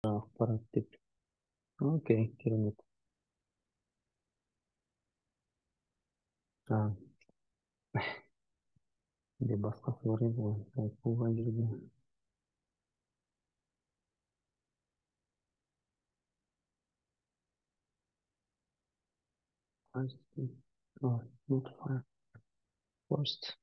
ақпарат деп. Окей, керемет. А, де басқасы бар еді ғой. Болған жерде. Oh, not far. First.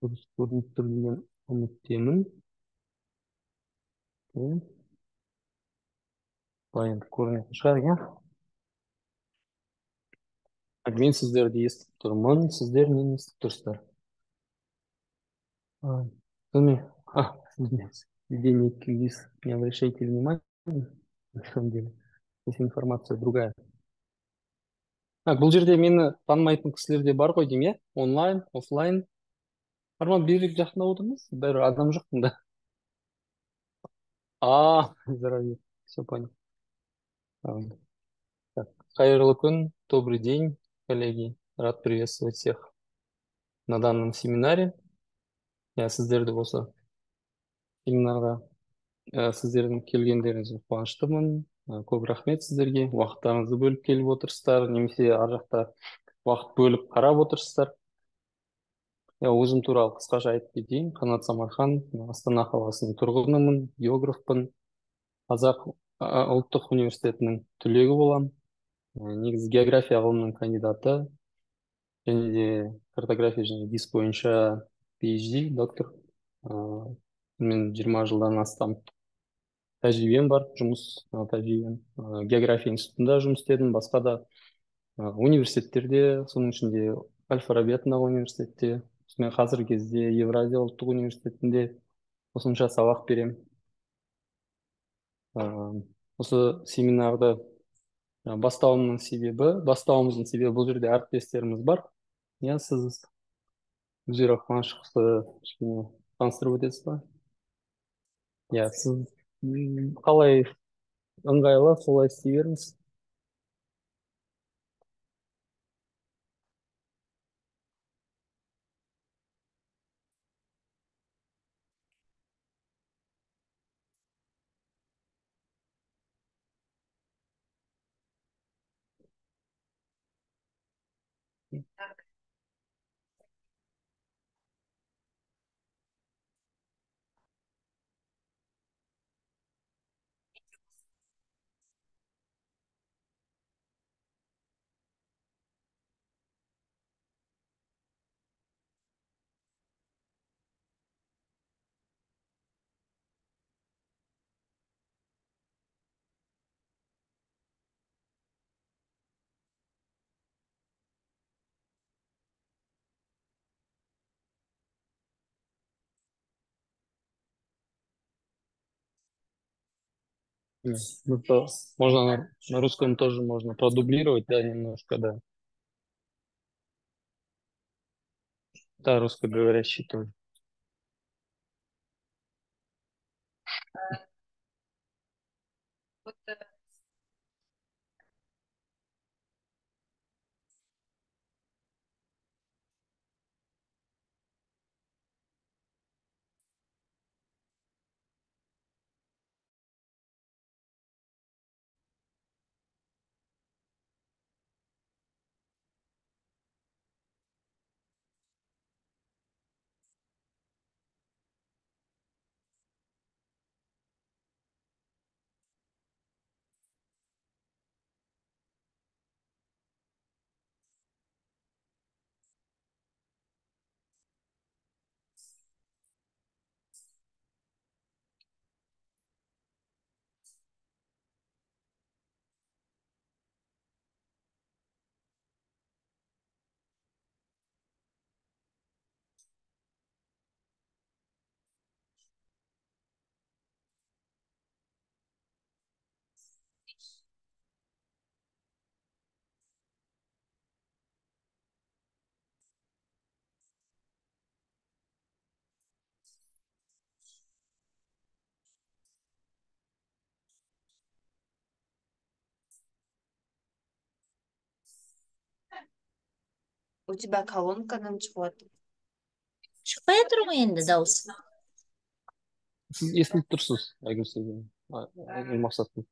Дұрыс көрініп тұр деген үміттемін. Иә, былай енді көрінетін шығар, иә. Мен сіздерді естіп тұрмын, сіздер мені естіп тұрсыздар. А, извиняюсь. Денег виз, не обращайте внимания. На самом деле, здесь информация другая. Бұл жерде мені танымайтын кісілер де бар ғой деймін, иә? Онлайн, офлайн. Арман, берірек жақында отырмыз, бәрі адам жоқ мұнда. Здравия. Все понял. А, так, қайырлы күн, добрый день, коллеги. Рад приветствовать всех на данном семинаре. Я сіздерді осы семинарға сіздердің келгендеріңізге қуаныштымын. Көп рахмет сіздерге. Уақыттарыңызды бөліп келіп отырсыздар, немесе ар жақта уақыт бөліп қарап отырсыздар. Өзім туралы қысқаша айтып кетейін. Қанат Самархан, Астана қаласының тұрғынымын, географпын. Қазақ ұлттық университетінің түлегі боламын. Негізі география ғылымының кандидаты және де картография және диск бойынша PhD, доктор. Мен 20 жылдан астам тәжірибем бар, жұмыс тәжірибем. География институтында жұмыс істедім, басқа да университеттерде, соның ішінде Әл-Фараби атындағы университетте, мен қазіргі кезде Евразия ұлттық университетінде қосымша сабақ беремін. Осы семинарды бастауымыздың себебі бұл жерде әріптестеріміз бар. Иә, сіз Гүлзира Қуанышқызы кішкене таныстырып өтесіз ба? Иә, сіз қалай ыңғайлы солай істей беріңіз. Ну, то можно на русском тоже можно продублировать, да, немножко, да. Да, русскоговорящий тоже. У тебя колонкадан чыгып атат. Шықпай жатыр ғой енді дауыс. Siz естіліп тұрсыз, Айгүл сөйлеген. Айгүл Мақсаттың.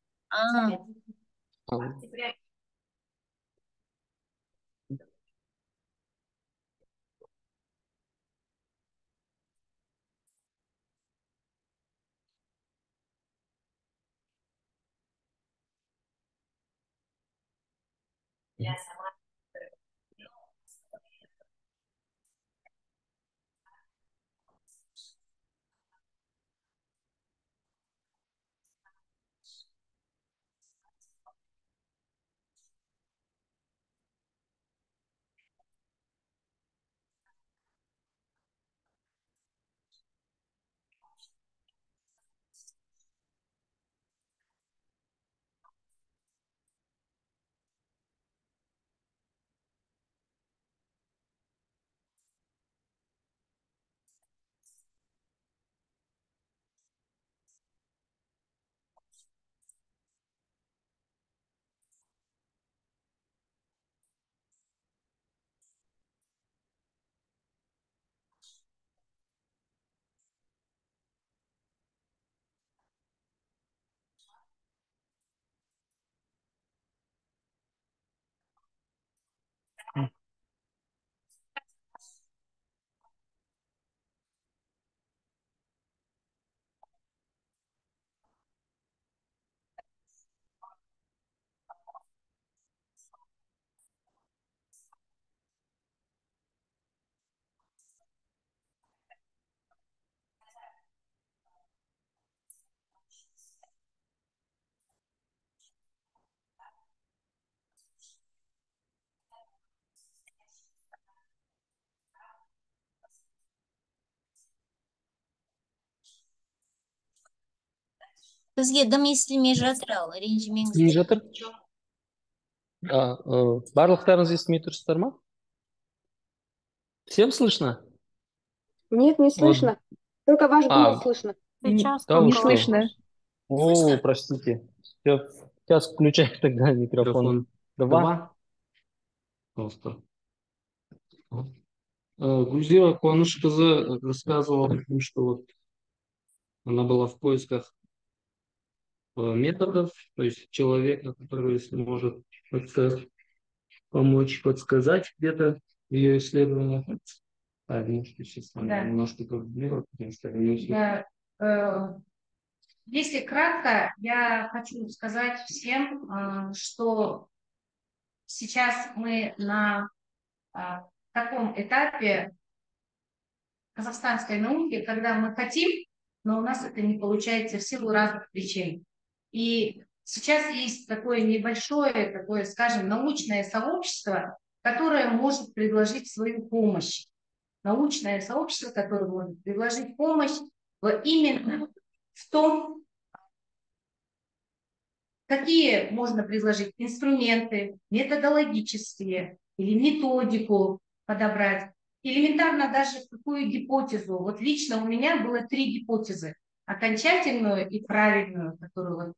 Бізге дым естілмей жатыр, ал Не ренжімеңіздер. жатыр? Барлықтарыңыз естімей тұрсыздар ма? Всем слышно? Нет, не Вот. слышно. Только ваш голос слышно. Сейчас Да вы Не что? слышно. О, простите. Сейчас включаю тогда микрофон. Два. Просто. Гульзира Куанышқызы рассказывала о том, что вот она была в поисках методов, то есть человека, который сможет как-то помочь, подсказать где-то в ее исследованиях. Сейчас Да. немножко проблема, потому что они Да. Если кратко, я хочу сказать всем, что сейчас мы на таком этапе казахстанской науки, когда мы хотим, но у нас это не получается в силу разных причин. И сейчас есть такое небольшое, такое, скажем, научное сообщество, которое может предложить свою помощь. Научное сообщество, которое может предложить помощь именно в том, какие можно предложить инструменты, методологические или методику подобрать. Элементарно даже какую гипотезу. Вот лично у меня было 3 гипотезы. Окончательную и правильную, которую вот,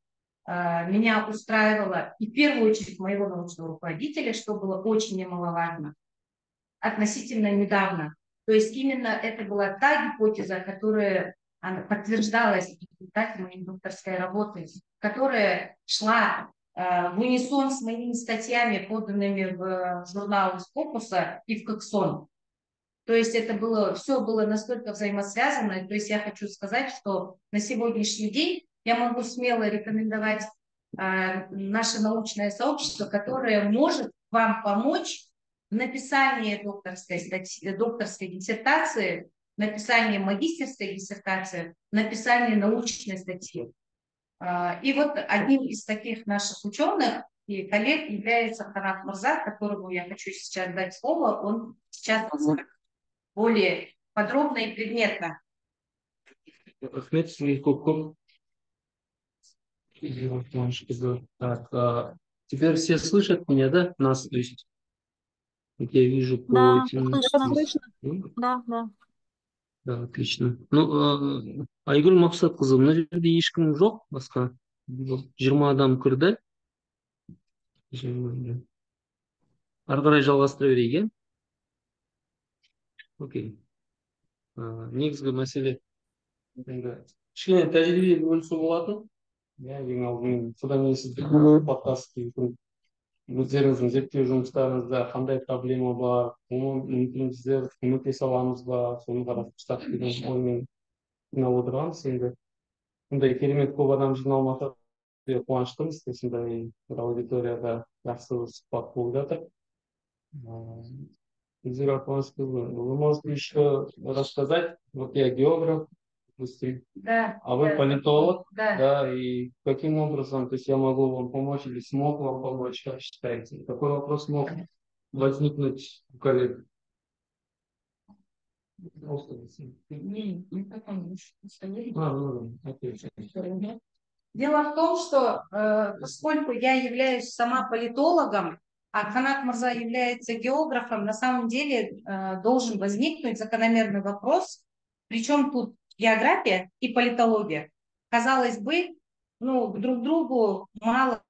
меня устраивала, и в первую очередь моего научного руководителя, что было очень немаловажно, относительно недавно. То есть именно это была та гипотеза, которая подтверждалась в результате моей докторской работы, которая шла в унисон с моими статьями, поданными в журнал Scopus и в Коксон. То есть это было, все было настолько взаимосвязано. То есть я хочу сказать, что на сегодняшний день я могу смело рекомендовать наше научное сообщество, которое может вам помочь в написании докторской статьи, докторской диссертации, написании магистерской диссертации, написании научной статьи. И вот одним из таких наших ученых и коллег является Харат Мурза, которому я хочу сейчас дать слово. Он сейчас более подробно и предметно. Ахмед Сулейков. Так, теперь все слышат меня, да? Нас, то есть, как я вижу по Да, этим... слышно. Да. Да, отлично. Ну, Айгүл Мақсатқызы, мына жерде ешкім жоқ, басқа. 20 адам кірді. Ары қарай жалғастыра берейік, иә? Окей. Негізгі мәселе енді кішкене тәжірибе бөлісу болатын. иә ең алдымен содан кейін сіздің подкаст өздеріңіздің зерттеу жұмыстарыңызда қандай проблема бар, оны мүмкін сіздер көмектесе аламыз ба, соны қарастырсақ деген оймен жинап отырғанбыз. енді бұндай керемет көп адам жиналмаса қуаныштымыз. осындай бір аудиторияда жақсы сұхбат болып жатыр. Эльвира Павловна, вы можете еще рассказать, вот я географ, допустим, Да. а вы политолог, Да. да, и каким образом, то есть я могу вам помочь или смог вам помочь, как считаете? Какой вопрос мог возникнуть у коллег? Окей. Дело в том, что поскольку я являюсь сама политологом, а Канат Мырза является географом, на самом деле должен возникнуть закономерный вопрос, причем тут география и политология. Казалось бы, друг другу мало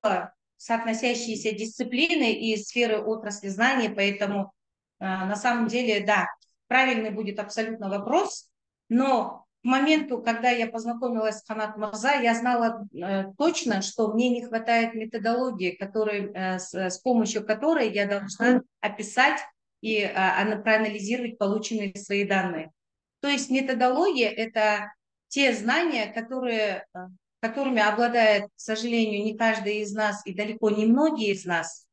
соотносящиеся дисциплины и сферы отрасли знаний, поэтому на самом деле, да, правильный будет абсолютно вопрос, но к моменту, когда я познакомилась с Канат Мырза, я знала точно, что мне не хватает методологии, с помощью которой я должна описать и проанализировать полученные свои данные. То есть методология – это те знания, которыми обладает, к сожалению, не каждый из нас и далеко не многие из нас.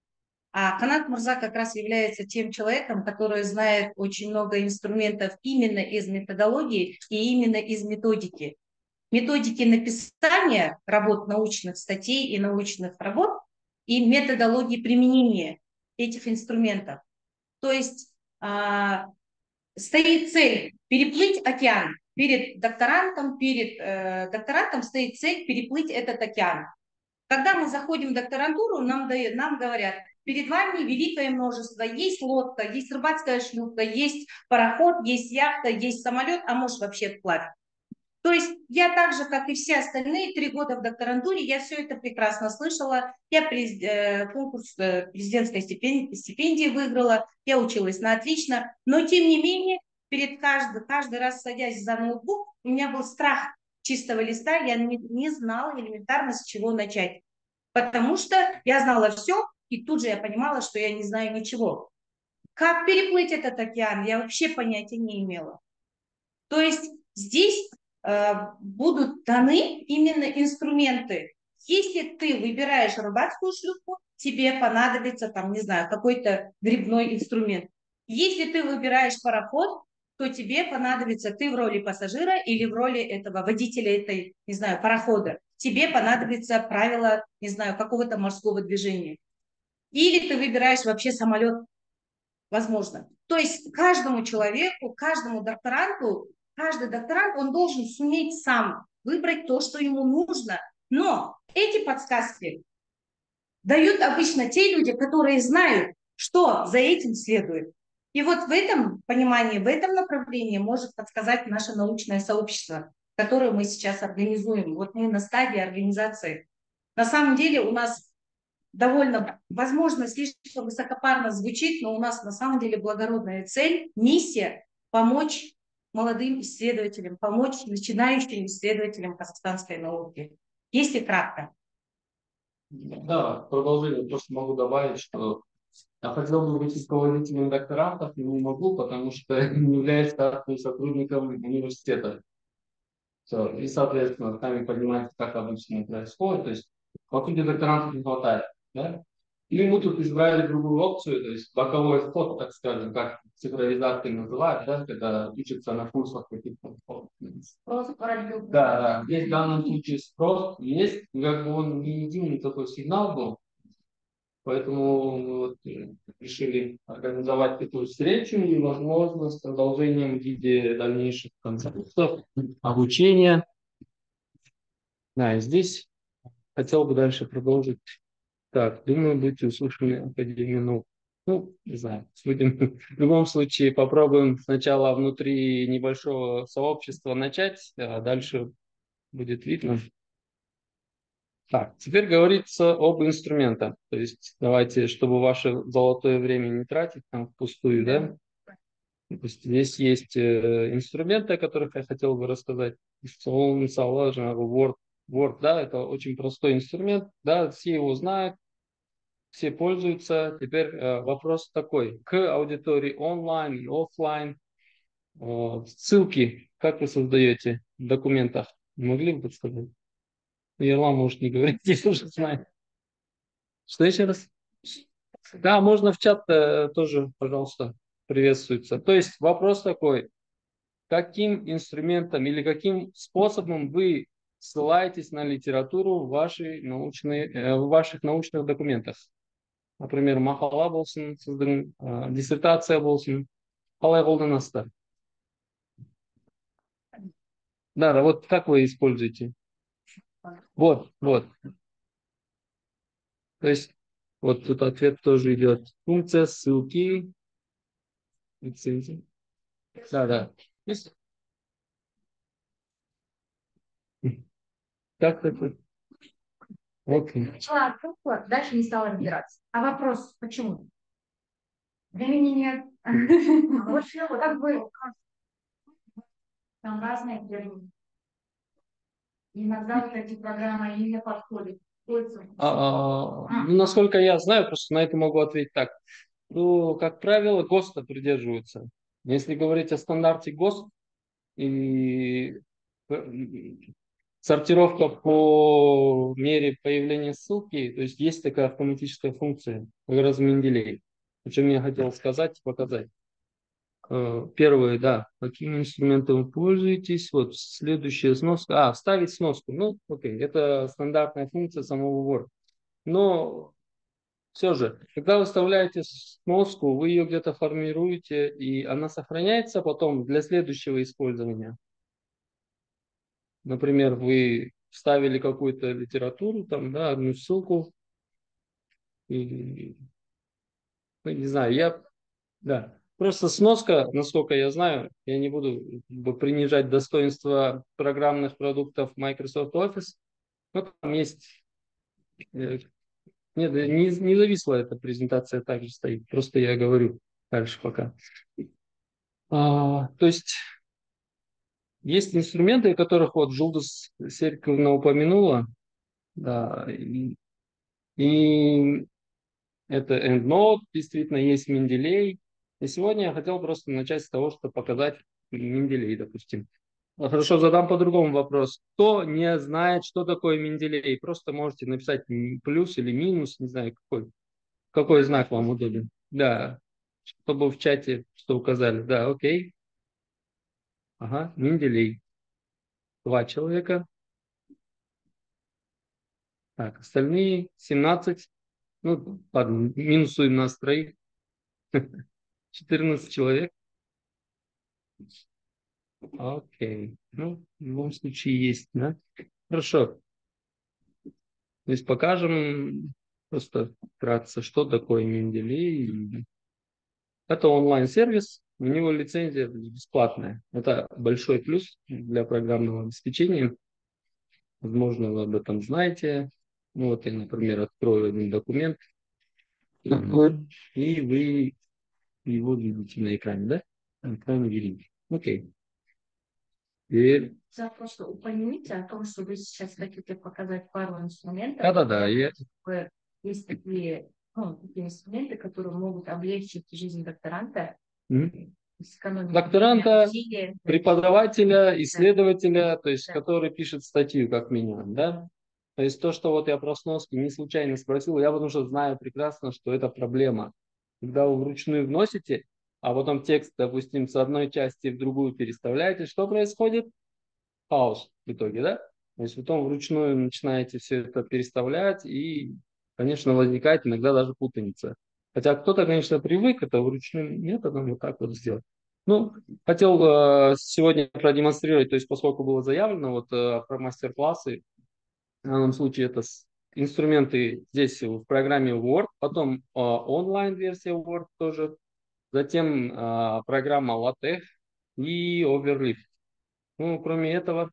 А Канат Мырза как раз является тем человеком, который знает очень много инструментов именно из методологии и именно из методики. Методики написания работ, научных статей и научных работ и методологии применения этих инструментов. То есть стоит цель переплыть океан. Перед докторантом стоит цель переплыть этот океан. Когда мы заходим в докторантуру, нам говорят, перед вами великое множество. Есть лодка, есть рыбацкая шлюпка, есть пароход, есть яхта, есть самолет, а может вообще вплавь. То есть я так же, как и все остальные, 3 года в докторантуре, я все это прекрасно слышала. Я конкурс президентской стипендии выиграла, я училась на отлично. Но тем не менее, каждый раз садясь за ноутбук, у меня был страх чистого листа, я не знала элементарно, с чего начать. Потому что я знала все, и тут же я понимала, что я не знаю ничего. Как переплыть этот океан, я вообще понятия не имела. То есть здесь будут даны именно инструменты. Если ты выбираешь рыбацкую шлюпку, тебе понадобится, там, не знаю, какой-то грибной инструмент. Если ты выбираешь пароход, то тебе понадобится, ты в роли пассажира или в роли этого водителя этой, не знаю, парохода, тебе понадобится правило, не знаю, какого-то морского движения. Или ты выбираешь вообще самолет, возможно. То есть каждому человеку, каждому докторанту, каждый докторант, он должен суметь сам выбрать то, что ему нужно. Но эти подсказки дают обычно те люди, которые знают, что за этим следует. И вот в этом понимании, в этом направлении может подсказать наше научное сообщество, которое мы сейчас организуем. Вот мы на стадии организации. На самом деле у нас довольно, возможно, слишком высокопарно звучит, но у нас на самом деле благородная цель, миссия помочь молодым исследователям, помочь начинающим исследователям казахстанской науки. Если кратко. Да, продолжение. Просто могу добавить, что я хотел бы быть руководителем докторантов, но не могу, потому что не являюсь штатным сотрудником университета. Все. И, соответственно, сами понимаете, как обычно происходит. То есть факультете докторантов не хватает. Да? И мы тут избрали другую опцию, то есть боковой вход, так скажем, как цифровизация называют, да, когда учатся на курсах каких-то. Да, да. Здесь в данном случае спрос есть, как бы он не единый такой сигнал был. Поэтому мы вот решили организовать такую встречу и, возможно, с продолжением в виде дальнейших конкурсов, обучения. Да, и здесь хотел бы дальше продолжить. Так, думаю, будете услышаны Академию наук. Ну, не знаю, будем в любом случае попробуем сначала внутри небольшого сообщества начать, а дальше будет видно. Так, теперь говорится об инструментах. То есть давайте, чтобы ваше золотое время не тратить там впустую, да? То есть здесь есть инструменты, о которых я хотел бы рассказать. Word, Word, да, это очень простой инструмент, да, все его знают, все пользуются. Теперь вопрос такой, к аудитории онлайн и офлайн, ссылки, как вы создаете в документах? Могли бы подсказать? Ерла может не говорить, здесь уже знаю. Что еще раз? Да, можно в чат тоже, пожалуйста, приветствуется. То есть вопрос такой, каким инструментом или каким способом вы ссылаетесь на литературу в ваших научных документах? Например, мақала болсын, сіздің диссертация болсын, қалай қолданасыздар? Да, да, вот как вы используете? Вот, вот. То есть, вот тут ответ тоже идет. Функция ссылки, лицензия. Да, да. Есть? Как это? Окей. Начала открытку, дальше не стала разбираться. А вопрос, почему? Времени нет. Вот как бы там разные термины. Иногда вот эти программы им не подходят. Ну, насколько я знаю, просто на это могу ответить так. Ну, как правило, ГОСТа придерживаются. Если говорить о стандарте ГОСТ и сортировка по мере появления ссылки, то есть есть такая автоматическая функция, как раз Менделей. О чем я хотел сказать и показать. Первое, да, каким инструментом вы пользуетесь. Вот следующая сноска. Вставить сноску. Ну, окей, это стандартная функция самого Word. Но все же, когда вы вставляете сноску, вы ее где-то формируете, и она сохраняется потом для следующего использования. Например, вы вставили какую-то литературу, там, да, одну ссылку, и, ну, не знаю, да. Просто сноска, насколько я знаю, я не буду как бы принижать достоинство программных продуктов Microsoft Office, но там есть, нет, не зависла эта презентация, также стоит, просто я говорю дальше пока. То есть есть инструменты, о которых вот Жулдас Серьковна упомянула, да, и это EndNote, действительно есть Менделей. И сегодня я хотел просто начать с того, что показать Менделей, допустим. Хорошо, задам по-другому вопрос. Кто не знает, что такое Менделей, просто можете написать плюс или минус, не знаю, какой знак вам удобен. Да, чтобы в чате что указали. Да, окей. Ага, Менделей. 2 человека. Так, остальные 17. Ну, ладно, минусуем нас троих. 14 человек. Окей. Ну, в любом случае есть, да? Хорошо. То есть покажем просто вкратце, что такое Менделей. Это онлайн-сервис, у него лицензия бесплатная. Это большой плюс для программного обеспечения. Возможно, вы об этом знаете. Ну, вот я, например, открою один документ, и вы его видите на экране, да? На экране видите. Окей. Теперь... Просто упомяните о том, что вы сейчас хотите показать пару инструментов. Да-да-да. Есть такие инструменты, которые могут облегчить жизнь докторанта. Докторанта, преподавателя, исследователя, то есть который пишет статью как минимум, да? То есть то, что вот я про сноски не случайно спросил, я потому что знаю прекрасно, что это проблема. Когда вы вручную вносите, а потом текст, допустим, с одной части в другую переставляете, что происходит? Хаос в итоге, да? То есть потом вручную начинаете все это переставлять, и, конечно, возникает иногда даже путаница. Хотя кто-то, конечно, привык это вручную методом вот так вот сделать. Ну, хотел сегодня продемонстрировать, то есть поскольку было заявлено вот про мастер-классы, в данном случае это инструменты здесь в программе Word, потом онлайн-версия Word тоже, затем программа LaTeX и Overleaf. Ну, кроме этого,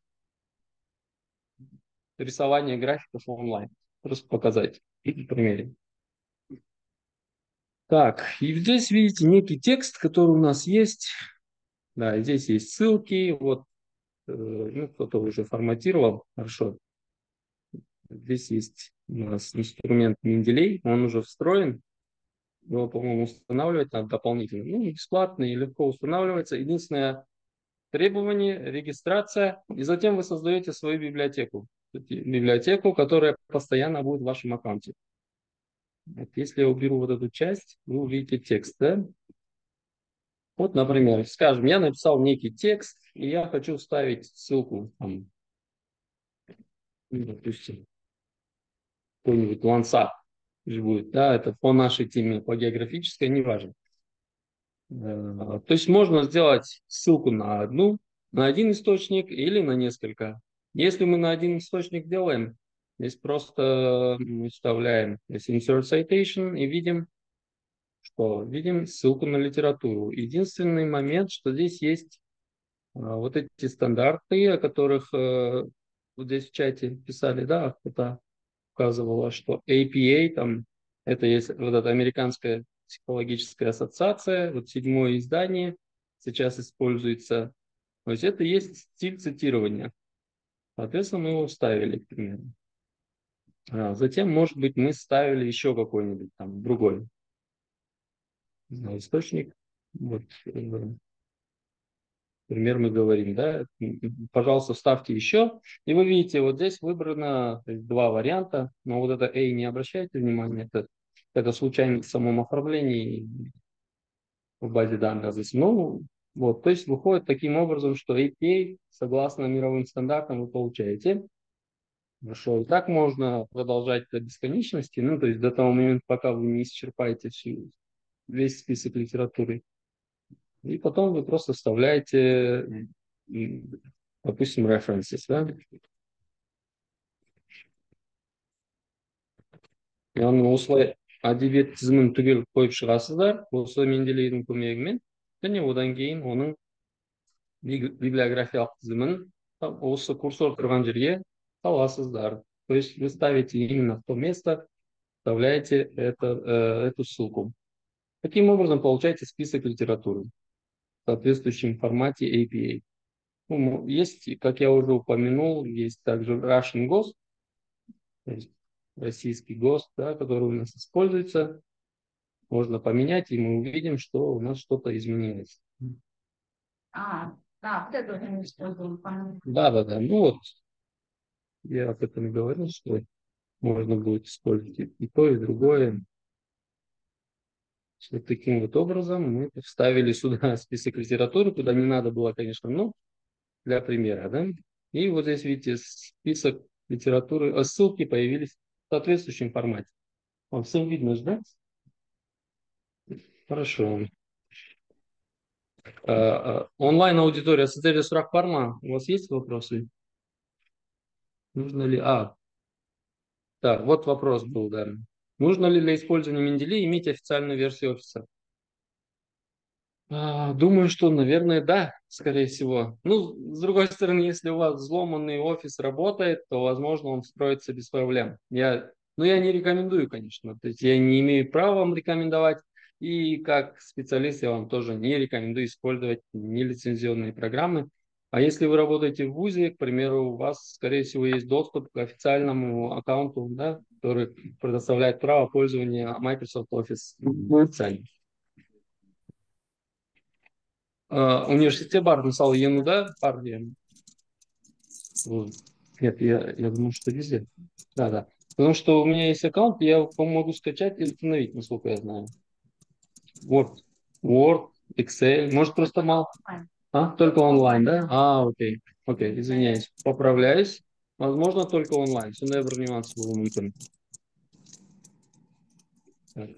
рисование графиков онлайн. Просто показать на примере. Так, и здесь видите некий текст, который у нас есть. Да, здесь есть ссылки. Вот, ну, кто-то уже форматировал. Хорошо. Здесь есть у нас инструмент Mendeley. Он уже встроен. Его, по-моему, устанавливать надо дополнительно. Ну, бесплатно и легко устанавливается. Единственное требование — регистрация. И затем вы создаете свою библиотеку. Библиотеку, которая постоянно будет в вашем аккаунте. Вот если я уберу вот эту часть, вы увидите текст, да? Вот, например, скажем, я написал некий текст, и я хочу вставить ссылку, там, ну, допустим, какой-нибудь Лансат будет, да, это по нашей теме, по географической, неважно. То есть можно сделать ссылку на один источник или на несколько. Если мы на один источник делаем, здесь просто мы вставляем insert citation и видим ссылку на литературу. Единственный момент, что здесь есть вот эти стандарты, о которых вот здесь в чате писали, да, кто-то указывала, что APA, там, это есть вот эта американская психологическая ассоциация, вот 7-е издание сейчас используется. То есть это есть стиль цитирования. Соответственно, мы его вставили, к примеру. Затем, может быть, мы ставили еще какой-нибудь там другой источник. Вот, например, мы говорим, да, пожалуйста, вставьте еще. И вы видите, вот здесь выбрано два варианта, но вот это A не обращайте внимания, это случайно в самом оформлении в базе данных здесь. Ну, вот, то есть выходит таким образом, что APA, согласно мировым стандартам, вы получаете. Хорошо, и так можно продолжать до бесконечности, ну, то есть до того момента, пока вы не исчерпаете весь список литературы. И потом вы просто вставляете, допустим, references, да? Яғни осылай әдебиет тізімін түгел қойып шығасыздар осы Менделейдің көмегімен, және одан кейін оның библиографиялық тізімін осы курсор тұрған жерге саласыздар. То есть вы ставите именно в то место, вставляете эту ссылку. Таким образом получаете список литературы в соответствующем формате APA. Ну, есть, как я уже упомянул, есть также Russian GOST, то есть российский ГОСТ, да, который у нас используется. Можно поменять, и мы увидим, что у нас что-то изменилось. Да, вот это вот мы используем. Да. Ну вот, я об этом и говорил, что можно будет использовать и то, и другое. Вот таким вот образом мы вставили сюда список литературы, куда не надо было, конечно, но для примера, да. И вот здесь, видите, список литературы, ссылки появились в соответствующем формате. Вам всем видно, да? Хорошо. Онлайн-аудитория, сіздерде сұрақ бар ма? У вас есть вопросы? Нужно ли... Так, вот вопрос был, да. Нужно ли для использования Менделей иметь официальную версию офиса? Думаю, что, наверное, да, скорее всего. Ну, с другой стороны, если у вас взломанный офис работает, то, возможно, он встроится без проблем. Я не рекомендую, конечно. То есть я не имею права вам рекомендовать. И как специалист я вам тоже не рекомендую использовать нелицензионные программы. А если вы работаете в ВУЗе, к примеру, у вас, скорее всего, есть доступ к официальному аккаунту, да, который предоставляет право пользования Microsoft Office официально. Университетте бар, мысалы, ЕНУ-да бар. Нет, я думаю, что везде. Да. Потому что у меня есть аккаунт, я могу скачать и установить, насколько я знаю. Word, Excel, может просто мало. Только онлайн, да? Окей, извиняюсь, поправляюсь. Возможно, только онлайн. Сондай бір нюанс болуы мүмкін.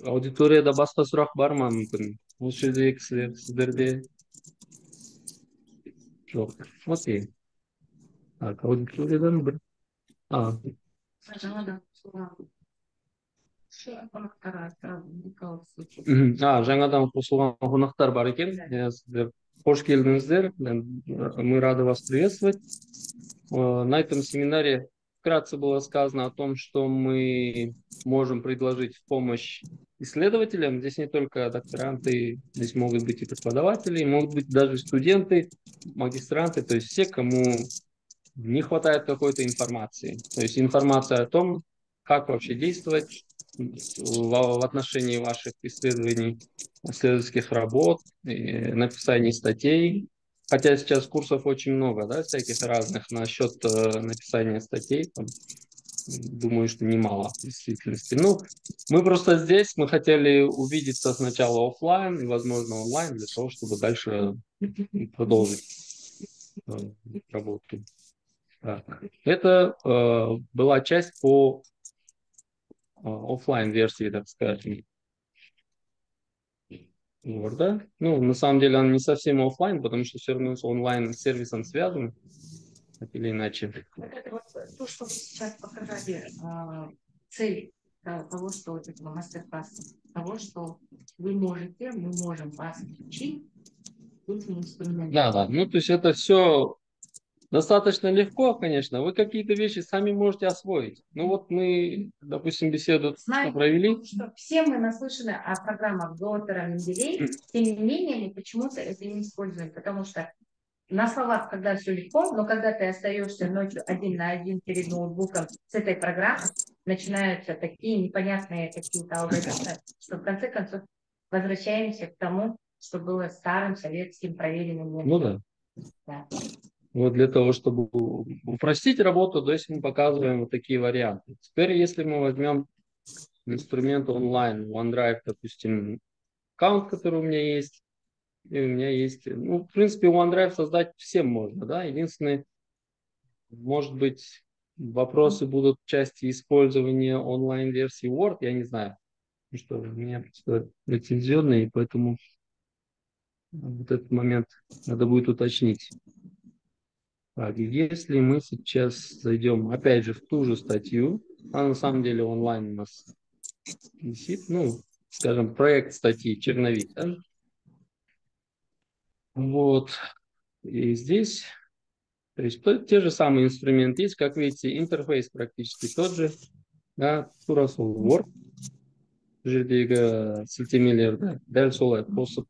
Аудиторияда басқа сұрақ бар ма мүмкін? Осы жерде кісілер, сіздерде жоқ. Окей. Так, аудиториядан бір. Жаңадан қосылған қонақтар бар екен. Сіздер қош келдіңіздер. Мы рады вас приветствовать. На этом семинаре вкратце было сказано о том, что мы можем предложить в помощь исследователям. Здесь не только докторанты, здесь могут быть и преподаватели, могут быть даже студенты, магистранты, то есть все, кому не хватает какой-то информации. То есть информация о том, как вообще действовать в отношении ваших исследований, исследовательских работ, написания статей. Хотя сейчас курсов очень много, да, всяких разных насчет написания статей. Там, думаю, что немало в действительности. Ну, мы просто здесь, мы хотели увидеться сначала оффлайн и, возможно, онлайн, для того, чтобы дальше продолжить работу. Так. Это была часть по оффлайн версии, так скажем, Word. Ну, на самом деле он не совсем оффлайн, потому что все равно с онлайн-сервисом связан, так или иначе. Это вот то, что вы сейчас показали, цель того, что вот этого мастер-класса, того, что вы можете, мы можем вас учить этим инструментом. Да, да. Ну, то есть это все достаточно легко, конечно. Вы какие-то вещи сами можете освоить. Ну, вот мы, допустим, беседу Знаете, провели. что все мы наслышаны о программах Доттера, Менделей, тем не менее мы почему-то это не используем, потому что на словах, когда все легко, но когда ты остаешься ночью один на один перед ноутбуком с этой программой, начинаются такие непонятные какие-то алгоритмы, что в конце концов возвращаемся к тому, что было старым советским проверенным методом. Ну да. Да. Вот для того, чтобы упростить работу, то есть мы показываем вот такие варианты. Теперь, если мы возьмем инструмент онлайн, OneDrive, допустим, аккаунт, который у меня есть, и у меня есть, ну, в принципе, OneDrive создать всем можно, да, единственное, может быть, вопросы будут в части использования онлайн-версии Word, я не знаю, потому что у меня просто лицензионный, и поэтому вот этот момент надо будет уточнить. Так, если мы сейчас зайдем, опять же, в ту же статью, а на самом деле онлайн у нас висит, ну, скажем, проект статьи, черновик, да? Вот, и здесь, то есть те же самые инструменты есть, как видите, интерфейс практически тот же, да, тура сол Word, жердегі сілтемелерді дәл солай қосып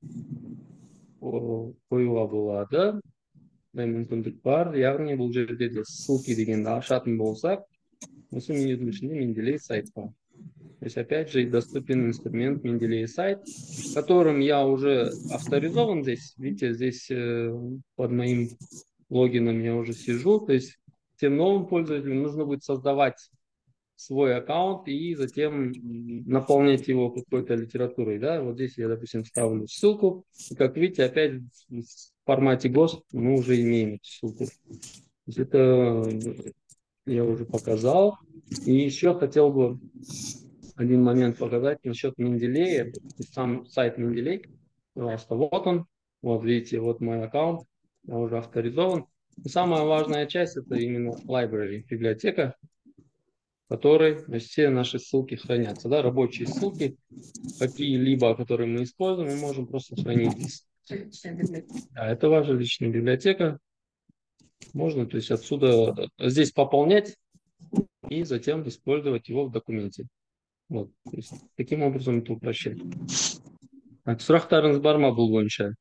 қоюға болады, мүмкіндік бар, яғни бұл жерде де ссылки дегенді ашатын болсақ, осы менюдің ішінде Менделей сайт бар. То есть опять же доступен инструмент Менделей сайт, которым я уже авторизован здесь. Видите, здесь под моим логином я уже сижу. То есть тем новым пользователям нужно будет создавать свой аккаунт и затем наполнять его какой-то литературой. Да? Вот здесь я, допустим, ставлю ссылку. И, как видите, опять в формате ГОСТ мы уже имеем эту ссылку. То есть это я уже показал. И еще хотел бы один момент показать насчет Менделея. Сам сайт Менделей. Пожалуйста, вот он. Вот видите, вот мой аккаунт. Я уже авторизован. И самая важная часть это именно library, библиотека, в которой все наши ссылки хранятся. Да, рабочие ссылки, какие-либо, которые мы используем, мы можем просто хранить здесь. Да, это ваша личная библиотека. Можно, то есть отсюда здесь пополнять и затем использовать его в документе. Вот, то есть, таким образом это упрощает. Так, сұрақтарыңыз бар ма бұл бойынша?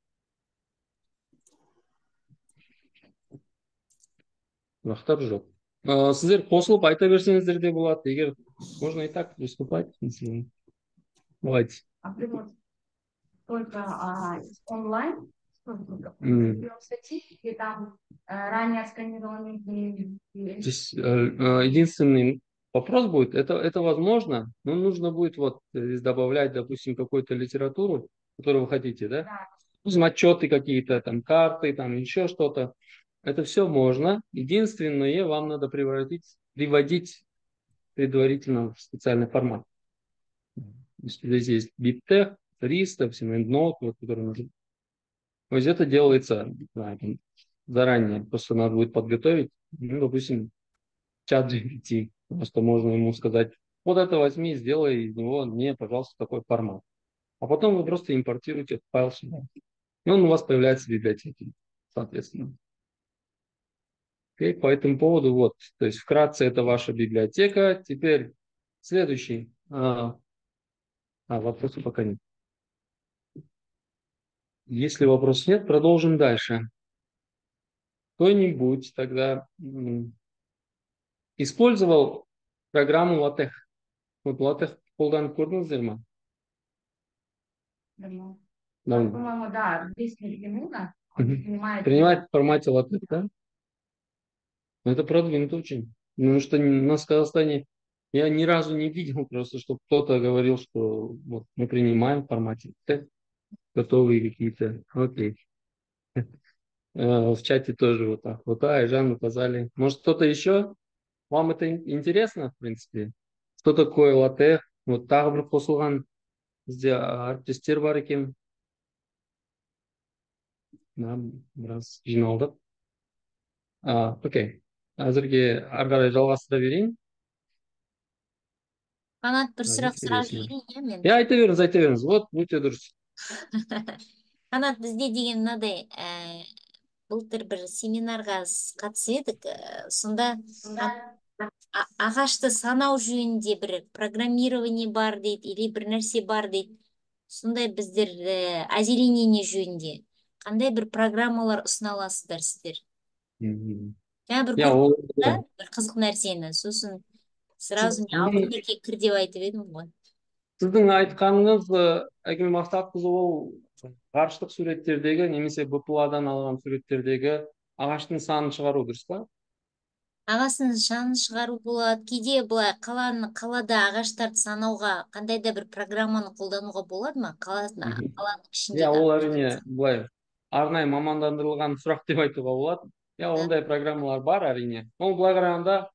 Сұрақтар жоқ. Сіздер қосылып айта берсеңіздер де болады. Егер можно и так выступать. Давайте. Только онлайн, статьи, там ранее отсканированные. Здесь единственный вопрос будет, это возможно, но нужно будет вот здесь добавлять, допустим, какую-то литературу, которую вы хотите, да? Допустим, отчеты какие-то, там, карты, там, еще что-то. Это все можно. Единственное, вам надо приводить предварительно в специальный формат. Здесь есть BibTeX, RIS, допустим, EndNote, вот, который нужен. То есть это делается заранее, просто надо будет подготовить, ну, допустим, чат GPT. Просто можно ему сказать, вот это возьми, сделай из него мне, пожалуйста, такой формат. А потом вы просто импортируете этот файл сюда. И он у вас появляется в библиотеке, соответственно. Окей, по этому поводу вот, то есть вкратце это ваша библиотека. Теперь следующий. Вопросов пока нет. Если вопросов нет, продолжим дальше. Кто-нибудь тогда использовал программу LaTeX? Вот LaTeX қолданып көрдіңіздер ме? Давно. Давно. По-моему, да, английский Лимуна, он Мгм. принимает... Принимать в формате LaTeX, да? Ну, это продвинуто очень. Потому что у нас в Казахстане я ни разу не видел просто, чтобы кто-то говорил, что вот мы принимаем в формате LaTeX готовые какие-то. Окей. В чате тоже вот так. Вот, Айжан указали. Может, кто-то еще? Вам это интересно, в принципе? Что такое LaTeX? Вот тағы бір қосылған бізде әріптестер бар екен. Да, біраз жиналдық. Окей. Әзірге ары қарай жалғастыра берейін. Қанат бір сұрақ сұрап Интересно. жіберейін, иә мен. Айта беріңіз. Вот, өте дұрыс. Қанат, бізде деген мынадай, былтыр бір семинарға қатысып едік, сонда ағашты санау жөнінде бір программирование бар дейді, или бір нәрсе бар дейді. Сондай біздер озеленение жөнінде қандай бір программалар ұсына аласыздар сіздер? Жаңа бір көрдім, бір қызық нәрсені, сосын сразу мен алтынбекке кір деп айтып едім ғой. Сіздің айтқаныңыз, Әкем Мақсатқызы, ол ғарыштық суреттердегі немесе БПЛА-дан алған суреттердегі ағаштың санын шығару, дұрыс па? Ағасын шанын шығару болады. Кейде былай қалада ағаштарды санауға қандай да бір программаны қолдануға болады ма? Қаланың ішінде. Ол әрине былай арнайы мамандандырылған сұрақ деп айтуға болады. Ондай программалар бар әрине. Ол былай қарағанда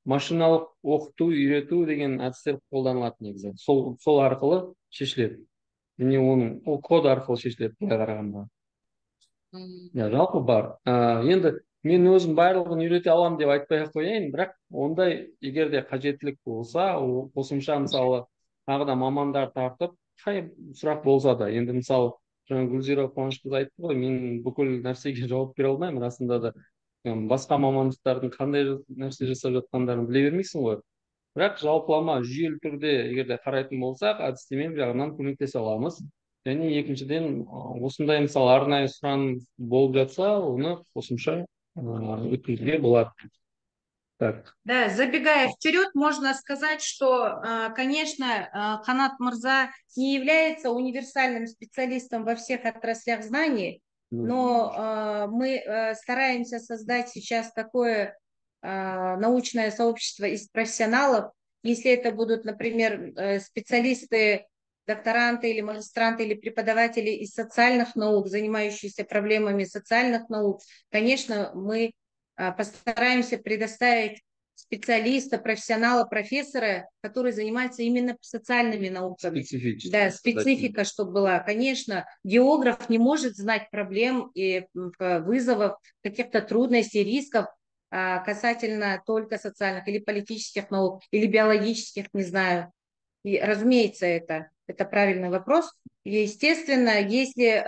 машиналық оқыту, үйрету деген әдістер қолданылады негізі. Сол арқылы шешіледі. Және ол код арқылы шешіледі былай қарағанда. Жалпы бар. Енді мен өзім барлығын үйрете алам деп айтпай қояйын, бірақ ондай егер де қажеттілік болса, қосымша мысалы тағы да мамандар тартып, қай сұрақ болса да, енді мысалы жаңа Гүлзира Қуанышқызы айтты ғой, мен бүкіл нәрсеге жауап бере алмаймын, расында да басқа мамандықтардың қандай нәрсе жасап жатқандарын біле бермейсің ғой. Бірақ жалпылама жүйелі түрде егер де қарайтын болсақ, әдістеме жағынан көмектесе аламыз. Және екіншіден, осындай мысалы арнайы сұраныс болып жатса, оны қосымша өткізуге болады. Так. Да, забегая вперед, можно сказать, что, конечно, Канат Мырза не является универсальным специалистом во всех отраслях знаний, но мы стараемся создать сейчас такое научное сообщество из профессионалов. Если это будут, например, специалисты, докторанты или магистранты или преподаватели из социальных наук, занимающиеся проблемами социальных наук, конечно, мы постараемся предоставить специалиста, профессионала, профессора, который занимается именно социальными науками. Да, специфика, чтобы была. Конечно, географ не может знать проблем и вызовов, каких-то трудностей, рисков касательно только социальных или политических наук, или биологических, не знаю. И, разумеется, это правильный вопрос. Естественно, если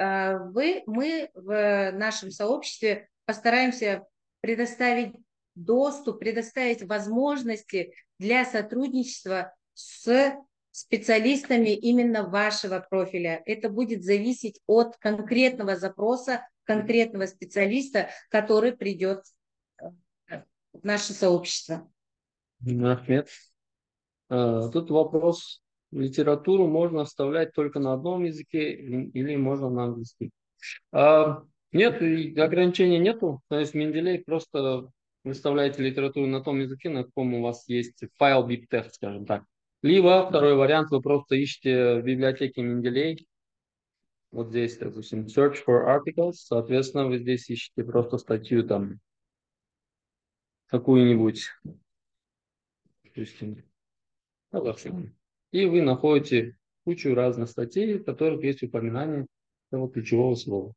мы в нашем сообществе постараемся предоставить доступ, предоставить возможности для сотрудничества с специалистами именно вашего профиля. Это будет зависеть от конкретного запроса, конкретного специалиста, который придет в наше сообщество. Ахмед. Тут вопрос. Литературу можно вставлять только на одном языке или можно на английском? Нет, ограничений нету. То есть Менделей просто выставляете литературу на том языке, на каком у вас есть файл BibTeX, скажем так. Либо второй вариант, вы просто ищете в библиотеке Менделей. Вот здесь, допустим, Search for Articles. Соответственно, вы здесь ищете просто статью там какую-нибудь. Допустим, и вы находите кучу разных статей, в которых есть упоминание этого ключевого слова.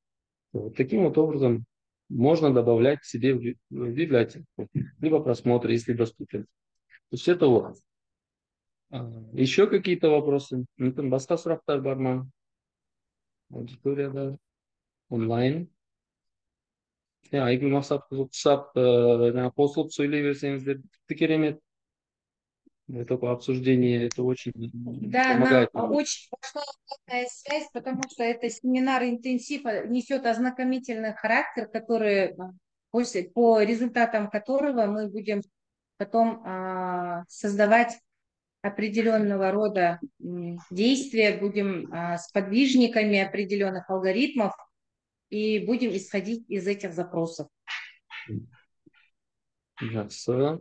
Вот таким вот образом можно добавлять себе в библиотеку, либо просмотр, если доступен. То есть это вот. Еще какие-то вопросы? Басқа сұрақтар бар ма? Аудиторияда, онлайн. Айгүл мақсатқызы құсап қосылып сөйлей берсеңіздер тіпті керемет. Такое обсуждение, это очень Да, нам помогает. очень пошла обратная связь, потому что это семинар интенсив несет ознакомительный характер, который по результатам которого мы будем потом создавать определенного рода действия, будем с подвижниками определенных алгоритмов и будем исходить из этих запросов. Жақсы.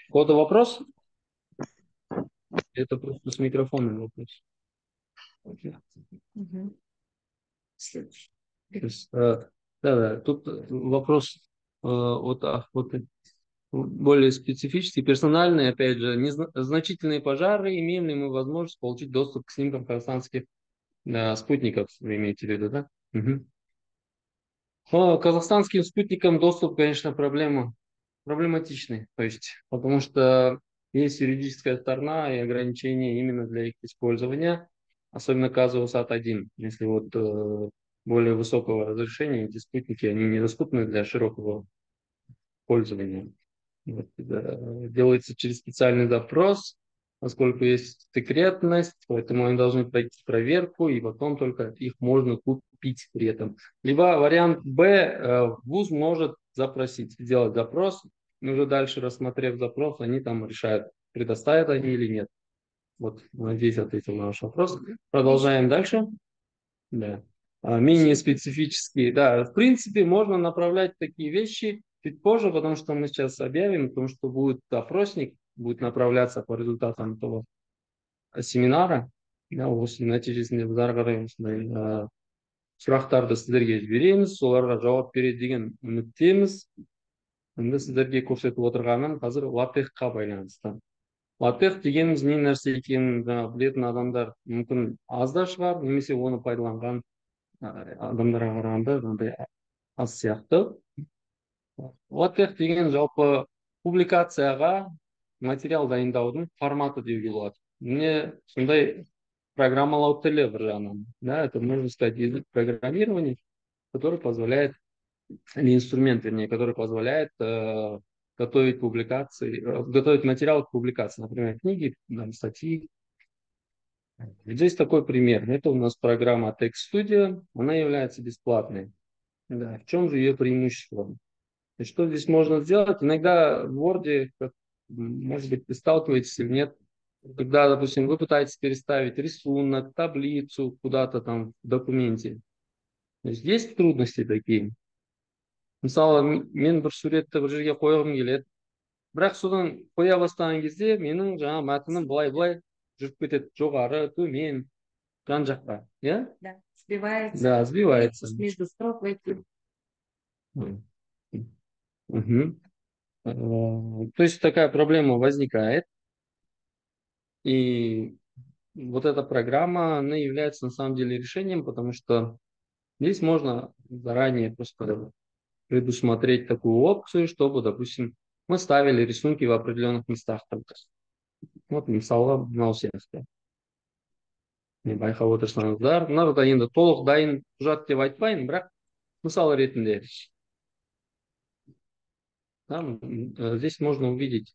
У кого-то вопрос? Это просто с микрофоном вопрос. Мгм. Следующий. Да, тут вопрос вот более специфический, персональный, опять же, значительные пожары, имеем ли мы возможность получить доступ к снимкам казахстанских спутников, вы имеете в виду, да? Угу. Казахстанским спутникам доступ, конечно, проблематичный, то есть, потому что есть юридическая сторона и ограничения именно для их использования, особенно Казахстан-1. Если вот более высокого разрешения эти спутники, они недоступны для широкого пользования. Вот, делается через специальный запрос, поскольку есть секретность, поэтому они должны пройти проверку, и потом только их можно купить при этом. Либо вариант Б, ВУЗ может запросить, сделать запрос, и уже дальше, рассмотрев запрос, они там решают, предоставят они или нет. Вот, надеюсь, ответил на ваш вопрос. Продолжаем дальше. Да. Менее специфические. Да, в принципе, можно направлять такие вещи чуть позже, потому что мы сейчас объявим, потому что будет опросник, будет направляться по результатам этого семинара. Да, осы нәтижесінде біз ары қарай осындай сұрақтарды сіздерге жібереміз, соларға жауап береді деген үміттеміз. Енді сіздерге көрсетіп отырғаным қазір латехқа байланысты. Латех дегеніміз не нәрсе екенін білетін адамдар мүмкін аз да шығар, немесе оны пайдаланған адамдарға қарағанда мынандай аз сияқты. Латех деген жалпы публикацияға материал дайындаудың форматы деуге болады. Міне сондай программалау тілі бір жағынан. Да, это можно сказать язык программирования, который позволяет, или инструмент, вернее, который позволяет готовить публикации, готовить материал к публикации, например, книги, статьи. Здесь такой пример. Это у нас программа Text Studio, она является бесплатной. Да. В чем же ее преимущество? И что здесь можно сделать? Иногда в Word, может быть, вы сталкиваетесь или нет, когда, допустим, вы пытаетесь переставить рисунок, таблицу куда-то там в документе. То есть трудности такие. Мысалы, мен бір суретті бір жерге қойғым келеді. Бірақ содан қоя бастаған кезде менің жаңа мәтінім былай жүріп кетеді, жоғары, төмен, жан жаққа. Я? Да, сбивается. Да, сбивается. Между строк войти. Угу. То есть такая проблема возникает. И вот эта программа, она является на самом деле решением, потому что здесь можно заранее просто предусмотреть такую опцию, чтобы, допустим, мы ставили рисунки в определенных местах только. Вот мысалы мынау сияқты. Мен байқап отырсаңыздар, мынау да енді толық дайын құжат деп айтпайын, бірақ мысал ретінде. Здесь можно увидеть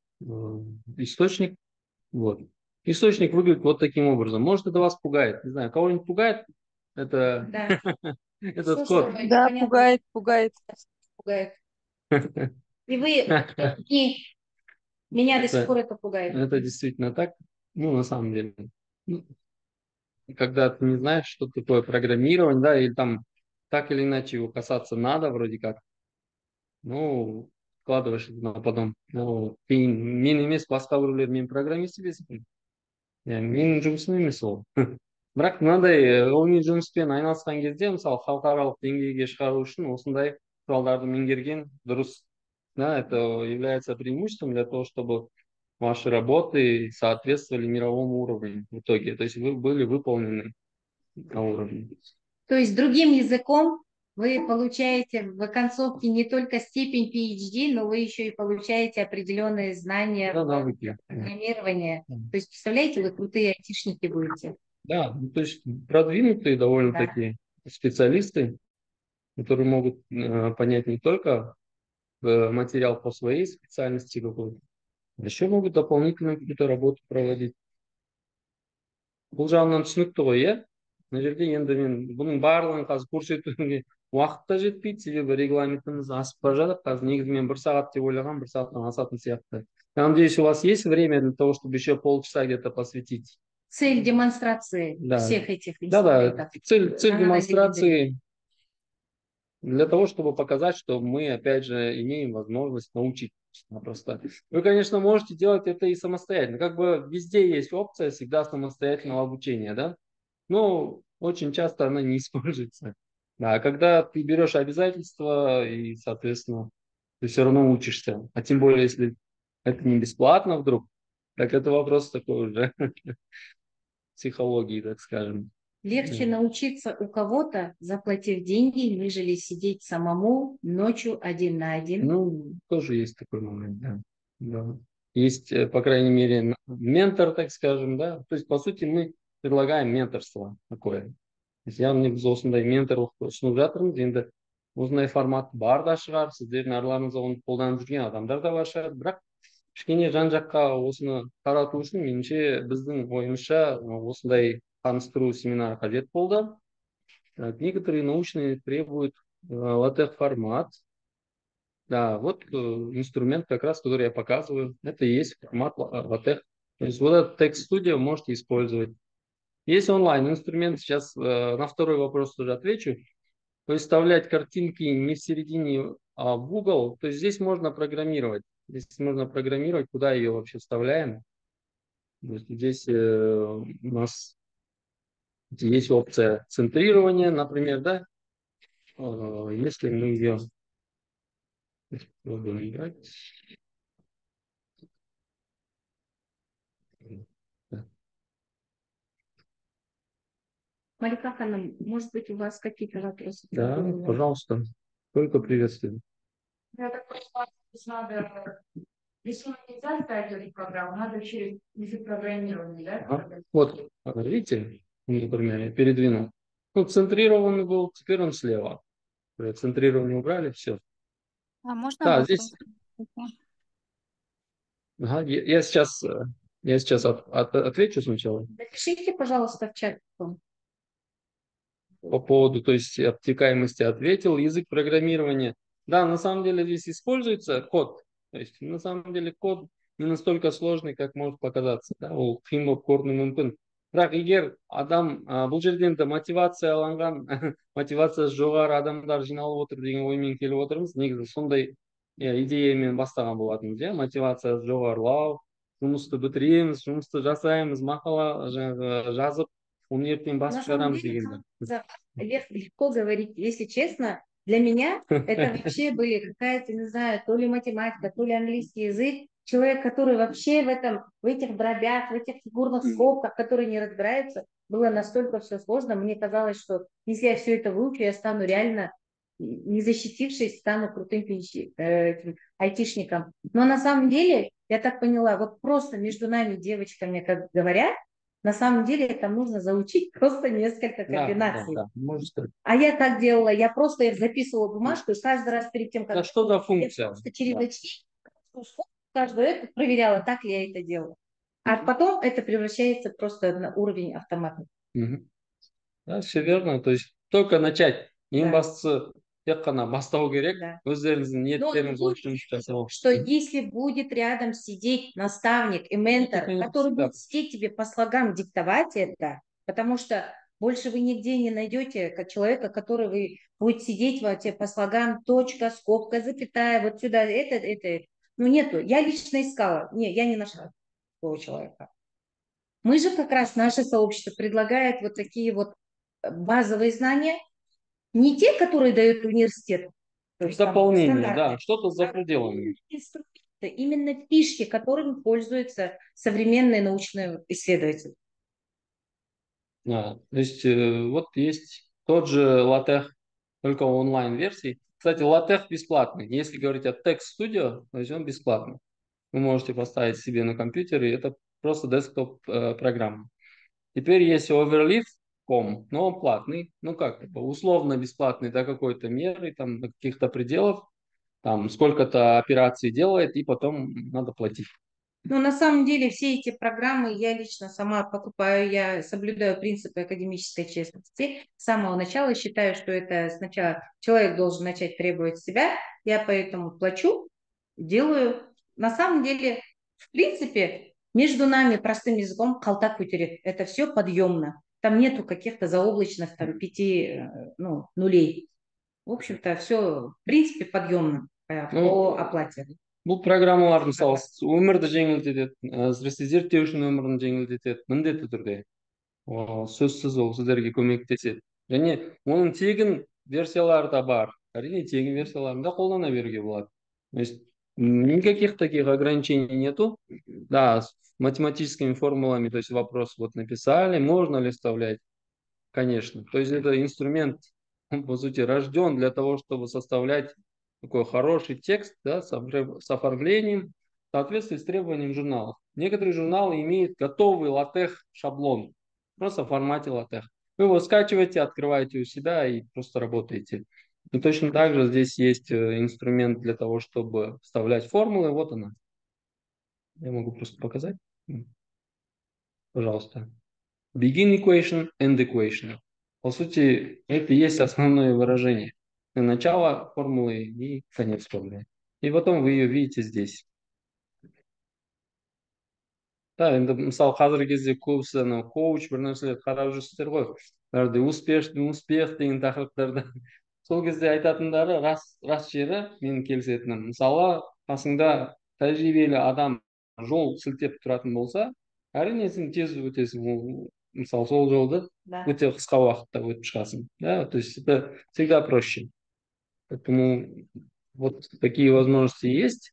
источник. Вот. Источник выглядит вот таким образом. Может, это вас пугает. Не знаю, кого-нибудь пугает? Это Да. этот код. Да, пугает. Пугает. И меня до сих пор это пугает. Это действительно так. Ну, на самом деле. Когда ты не знаешь, что такое программирование, да, или там так или иначе его касаться надо, вроде как. Ну, вкладываешь это на потом. Ну, мен емес, басқа біреулер мен программист емеспін. Менің жұмысым емес ол. Бірақ мынандай ғылыми жұмыспен айналысқан кезде, мысалы, халықаралық деңгейге шығару үшін осындай құралдарды меңгерген дұрыс. Да, это является преимуществом для того, чтобы ваши работы соответствовали мировому уровню в итоге. То есть вы были выполнены на уровне. То есть другим языком вы получаете в концовке не только степень PhD, но вы еще и получаете определенные знания навыки программирования. То есть, представляете, вы крутые айтишники будете. Да, то есть продвинутые довольно-таки специалисты. которые могут понять не только материал по своей специальности какой-то, а еще могут дополнительную какую-то работу проводить. Бұл жағынан түсінікті ғой, иә? Мына жерде енді мен бұның барлығын қазір көрсетуге уақыт та жетпейді, себебі регламентіміз асып бара жатыр. Қазір негізі мен 1 сағат деп ойлаған, 1 сағаттан асатын сияқты. Я надеюсь, у вас есть время для того, чтобы еще полчаса где-то посвятить. Цель демонстрации Да. всех этих Да, инструментов. цель Она демонстрации для того, чтобы показать, что мы, опять же, имеем возможность научить. Просто. Вы, конечно, можете делать это и самостоятельно. Как бы везде есть опция всегда самостоятельного обучения, да? Но очень часто она не используется. Да, когда ты берешь обязательства и, соответственно, ты все равно учишься. А тем более, если это не бесплатно вдруг, так это вопрос такой уже психологии, так скажем. Легче научиться у кого-то, заплатив деньги, нежели сидеть самому ночью один на один. Ну, тоже есть такой момент, да. Да. Есть, по крайней мере, ментор, так скажем, да. То есть, по сути, мы предлагаем менторство такое. То есть, яғни біз осындай менторлық ұсынып жатырмыз. Енді осындай формат бар да шығар, сіздердің арларыңызда оны қолданып жүрген адамдар да бар шығар. Бірақ кішкене жан жаққа осыны тарату үшін меніңше біздің ойымызша осындай таныстыру семинары қажет болды. Некоторые научные требуют LaTeX формат. Да, вот инструмент как раз, который я показываю. Это и есть формат LaTeX. То есть вот этот Text Studio можете использовать. Есть онлайн-инструмент. Сейчас на второй вопрос тоже отвечу. То есть вставлять картинки не в середине, а в угол. То есть здесь можно программировать. Здесь можно программировать, куда ее вообще вставляем. То есть здесь у нас есть опция центрирования, например, да. Если мы ее пробуем играть. Малика Ханым, может быть, у вас какие-то вопросы? Да, пожалуйста. Только приветствую. Я так понимаю, здесь надо рисунок нельзя ставить эту программу, надо через язык программирования, да? Ага. Вот, видите, например, я передвинул. Ну, центрированный был, теперь он слева. Центрирование убрали, все. А можно Да, вопрос? здесь. Ага, я сейчас отвечу сначала. Напишите, пожалуйста, в чат. По поводу, то есть, обтекаемости ответил. Язык программирования. Да, на самом деле здесь используется код. То есть, на самом деле, код не настолько сложный, как может показаться. Да? Ол қиын болып көрінуі мүмкін. Бірақ егер адам бұл жерде енді мотивацияланған, мотивациясы жоғары адамдар жиналып отыр деген оймен келіп отырмыз. Негізі сондай идеямен бастаған болатынбыз, иә, мотивациясы жоғарылау, жұмысты бітіреміз, жұмысты жасаймыз, мақала жазып, оны ертең басып шығарамыз дегенді. Легко говорить, если честно, для меня это вообще были какая-то, не знаю, то ли математика, то ли английский язык. Человек, который вообще в этих дробях, в этих фигурных скобках, который не разбирается, было настолько все сложно. Мне казалось, что если я все это выучу, я стану реально, не защитившись, стану крутым айтишником. Но на самом деле, я так поняла, вот просто между нами, девочками, как говорят, на самом деле это нужно заучить просто несколько комбинаций. Да, может. А я как делала? Я просто их записывала в бумажку, и каждый раз перед тем, как... Да что за функция? Я просто через очки каждую это проверяла, так ли я это делала. А потом это превращается просто на уровень автомата. Да, все верно. То есть только начать. Ең бастысы тек қана бастау керек. Өздеріңіздің ниеттеріңіз үшін жасау. Что если будет рядом сидеть наставник и ментор, который будет сидеть тебе по слогам диктовать это, потому что больше вы нигде не найдете человека, который вы будет сидеть по слогам, точка, скобка, запятая, вот сюда, это. Ну, нету. Я лично искала. Не, я не нашла такого человека. Мы же как раз, наше сообщество предлагает вот такие вот базовые знания, не те, которые дает университет. Дополнение, да, что-то за пределами. Именно фишки, которыми пользуются современные научные исследователи. То есть вот есть тот же LaTeX, только онлайн-версии. Кстати, LaTeX бесплатный. Если говорить о Text Studio, то есть он бесплатный. Вы можете поставить себе на компьютере, это просто десктоп программа. Теперь есть Overleaf. ком, но он платный. Ну как, условно бесплатный до какой-то меры, там до каких-то пределов, там сколько-то операций делает, и потом надо платить. Ну, на самом деле, все эти программы я лично сама покупаю, я соблюдаю принципы академической честности. С самого начала считаю, что это сначала человек должен начать требовать себя, я поэтому плачу, делаю. На самом деле, в принципе, между нами простым языком калтак көтерет. Это все подъемно. Там нету каких-то заоблачных там 5 нулей. В общем-то, все, в принципе, подъемно по оплате. Бұл программалар мысалы өмірді жеңілдетеді, әсіресе зерттеушінің өмірін жеңілдетеді, міндетті түрде. Сөзсіз ол сіздерге көмектеседі. Және оның тегін версиялары да бар. Әрине, тегін версияларын да қолдана беруге болады. То есть никаких таких ограничений нету. Да, с математическими формулами, то есть вопрос вот написали, можно ли вставлять? Конечно. То есть это инструмент, он, по сути, рожден для того, чтобы составлять такой хороший текст, да, с оформлением в соответствии с требованием журналов. Некоторые журналы имеют готовый латех шаблон, просто в формате латех. Вы его скачиваете, открываете у себя и просто работаете. И точно так же здесь есть инструмент для того, чтобы вставлять формулы. Вот она. Я могу просто показать. Пожалуйста. Begin equation, end equation. По сути, это и есть основное выражение. Начало формулы и конец формулы. И потом вы ее видите здесь. Да, енді мысалы қазіргі кезде көбісі анау коуч бір нәрселерді қарап жүрсіздер ғой. Бәрде успех деген тақырыптарда. Сол кезде айтатындары рас жері менің келісетінім. Мысалы қасыңда тәжірибелі адам жол сілтеп тұратын болса, әрине сен тез өтесің. Мысалы сол жолды өте қысқа уақытта өтіп шығасың. Да? То есть это всегда проще. Поэтому вот такие возможности есть.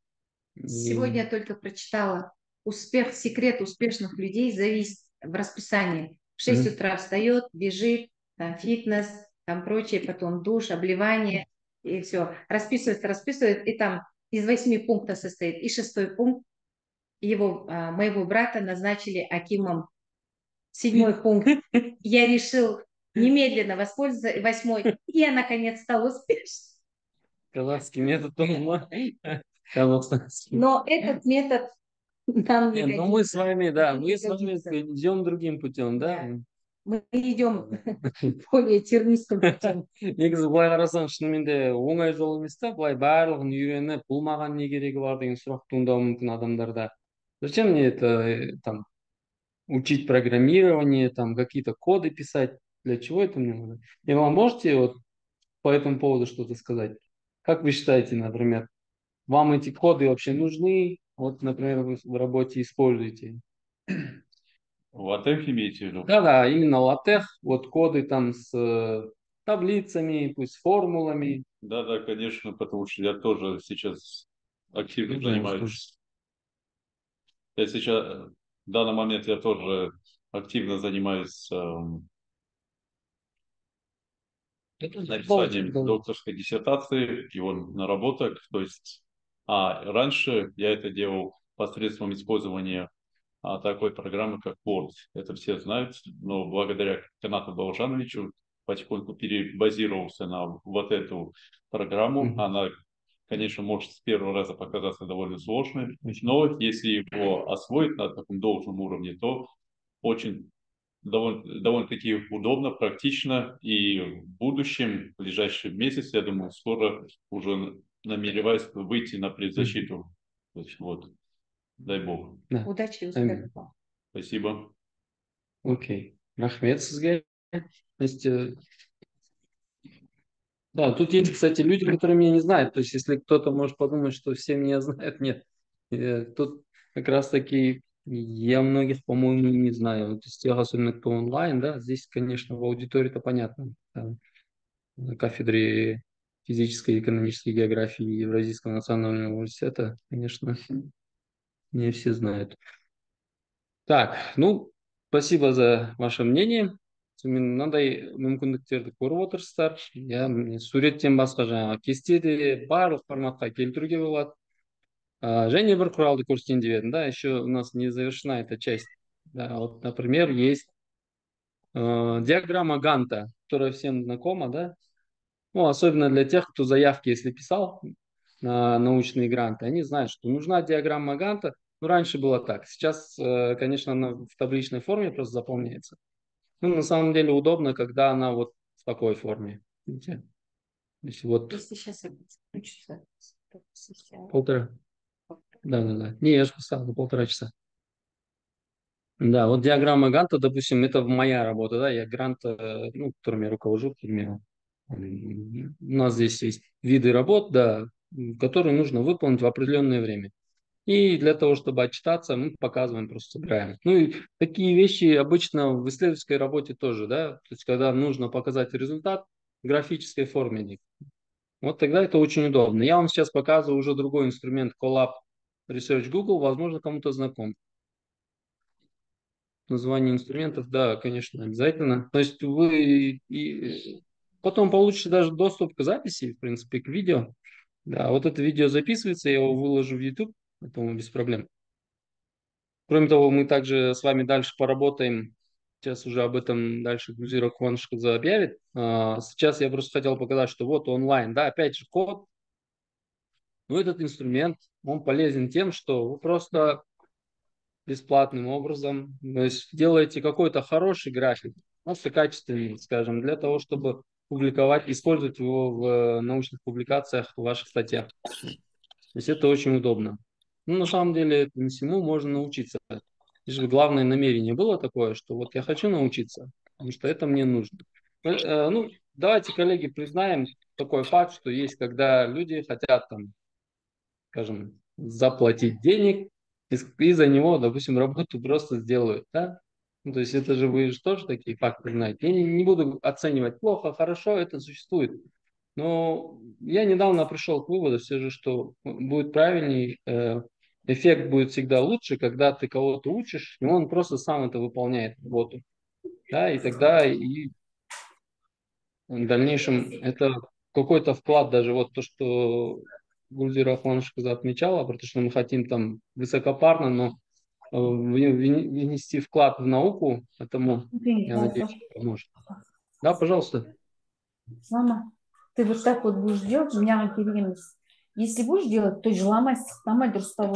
Сегодня я только прочитала секрет успешных людей зависит в расписании. В 6 утра встает, бежит, там, фитнес, там прочее, потом душ, обливание, и все. Расписывает, и там из 8 пунктов состоит. И 6-й пункт моего брата назначили акимом. 7-й пункт. Я решил немедленно воспользоваться. 8-й. И я, наконец, стал успешным. Казахский метод. Но этот метод нам не годится. Ну мы с вами, да, мы с вами идем другим путем, да? Мы идем более тернистым путем. Негізі былай қарасаң шынымен де оңай жол емес та, былай барлығын үйреніп, бұл маған не керегі бар деген сұрақ туындауы мүмкін адамдарда. Зачем мне это там учить программирование, там какие-то коды писать? Для чего это мне нужно? И вы можете вот по этому поводу что-то сказать? Как вы считаете, например, вам эти коды вообще нужны? Вот, например, вы в работе используете. Латех имеете в виду? Да, именно латех, вот коды там с таблицами, пусть с формулами. Да, конечно, потому что я тоже сейчас активно занимаюсь. Я сейчас, в данный момент я тоже активно занимаюсь написанием докторской диссертации, его наработок. То есть, раньше я это делал посредством использования такой программы, как Word. Это все знают, но благодаря Канату Должановичу потихоньку перебазировался на вот эту программу. Она, конечно, может с первого раза показаться довольно сложной, но если его освоить на таком должном уровне, то очень довольно-таки удобно, практично, и в будущем, в ближайший месяц, я думаю, скоро уже намереваюсь выйти на предзащиту. То есть, вот, дай бог. Да. Удачи и успехов. Спасибо. Окей. Рахмет сізге. Да, тут есть, кстати, люди, которые меня не знают. То есть, если кто-то может подумать, что все меня знают, нет. Тут как раз-таки я многих, по-моему, не знаю. Вот из тех, особенно кто онлайн, да, здесь, конечно, в аудитории-то понятно. На кафедре физической и экономической географии Евразийского национального университета, конечно, не все знают. Так, ну, спасибо за ваше мнение. Мынандай мүмкіндіктерді көріп отырсыздар. Я суреттен басқа жаңағы кестеде барлық форматқа келтіруге болады. Және бір құралды көрсетейін деп едім, да, еще у нас не завершена эта часть. Да, вот, например, есть Диаграмма Ганта, которая всем знакома, да? Ну, особенно для тех, кто заявки, если писал на научные гранты, они знают, что нужна диаграмма Ганта. Ну, раньше было так. Сейчас, конечно, она в табличной форме просто заполняется. Ну, на самом деле удобно, когда она вот в такой форме. Видите? Если вот Если сейчас я включу, полтора. Да. Не, я же писал за 1,5 часа. Да, вот диаграмма Ганта, допустим, это моя работа, да, я грант, ну, которым я руковожу, к примеру. У нас здесь есть виды работ, да, которые нужно выполнить в определенное время. И для того, чтобы отчитаться, мы показываем, просто собираем. Ну и такие вещи обычно в исследовательской работе тоже, да, то есть когда нужно показать результат в графической форме. Вот тогда это очень удобно. Я вам сейчас показываю уже другой инструмент Colab Research Google, возможно, кому-то знаком. Название инструментов, да, конечно, обязательно. То есть вы потом получите даже доступ к записи, в принципе, к видео. Да, вот это видео записывается, я его выложу в YouTube, по-моему, без проблем. Кроме того, мы также с вами дальше поработаем. Сейчас уже об этом дальше Гульзира Куанышкызы объявит. Сейчас я просто хотел показать, что вот онлайн, да, опять же код. Но этот инструмент, он полезен тем, что вы просто бесплатным образом, то есть делаете какой-то хороший график, просто качественный, скажем, для того, чтобы публиковать, использовать его в научных публикациях, в ваших статьях. То есть это очень удобно. Ну, на самом деле, всему можно научиться. Лишь бы главное намерение было такое, что вот я хочу научиться, потому что это мне нужно. Ну, давайте, коллеги, признаем такой факт, что есть, когда люди хотят там, скажем, заплатить денег и за него, допустим, работу просто сделают, да? Ну, то есть это же вы же тоже такие факты знаете. Я не буду оценивать плохо, хорошо, это существует. Но я недавно пришел к выводу все же, что будет правильней, эффект будет всегда лучше, когда ты кого-то учишь, и он просто сам это выполняет работу. Да, и тогда и в дальнейшем это какой-то вклад, даже вот то, что Гульзира Афланушка отмечала, потому что мы хотим там высокопарно, но внести вклад в науку, этому, я надеюсь, поможет. Да, пожалуйста. Мама, ты вот так вот будешь делать, у меня антивирус. Если будешь делать, то же ломай с того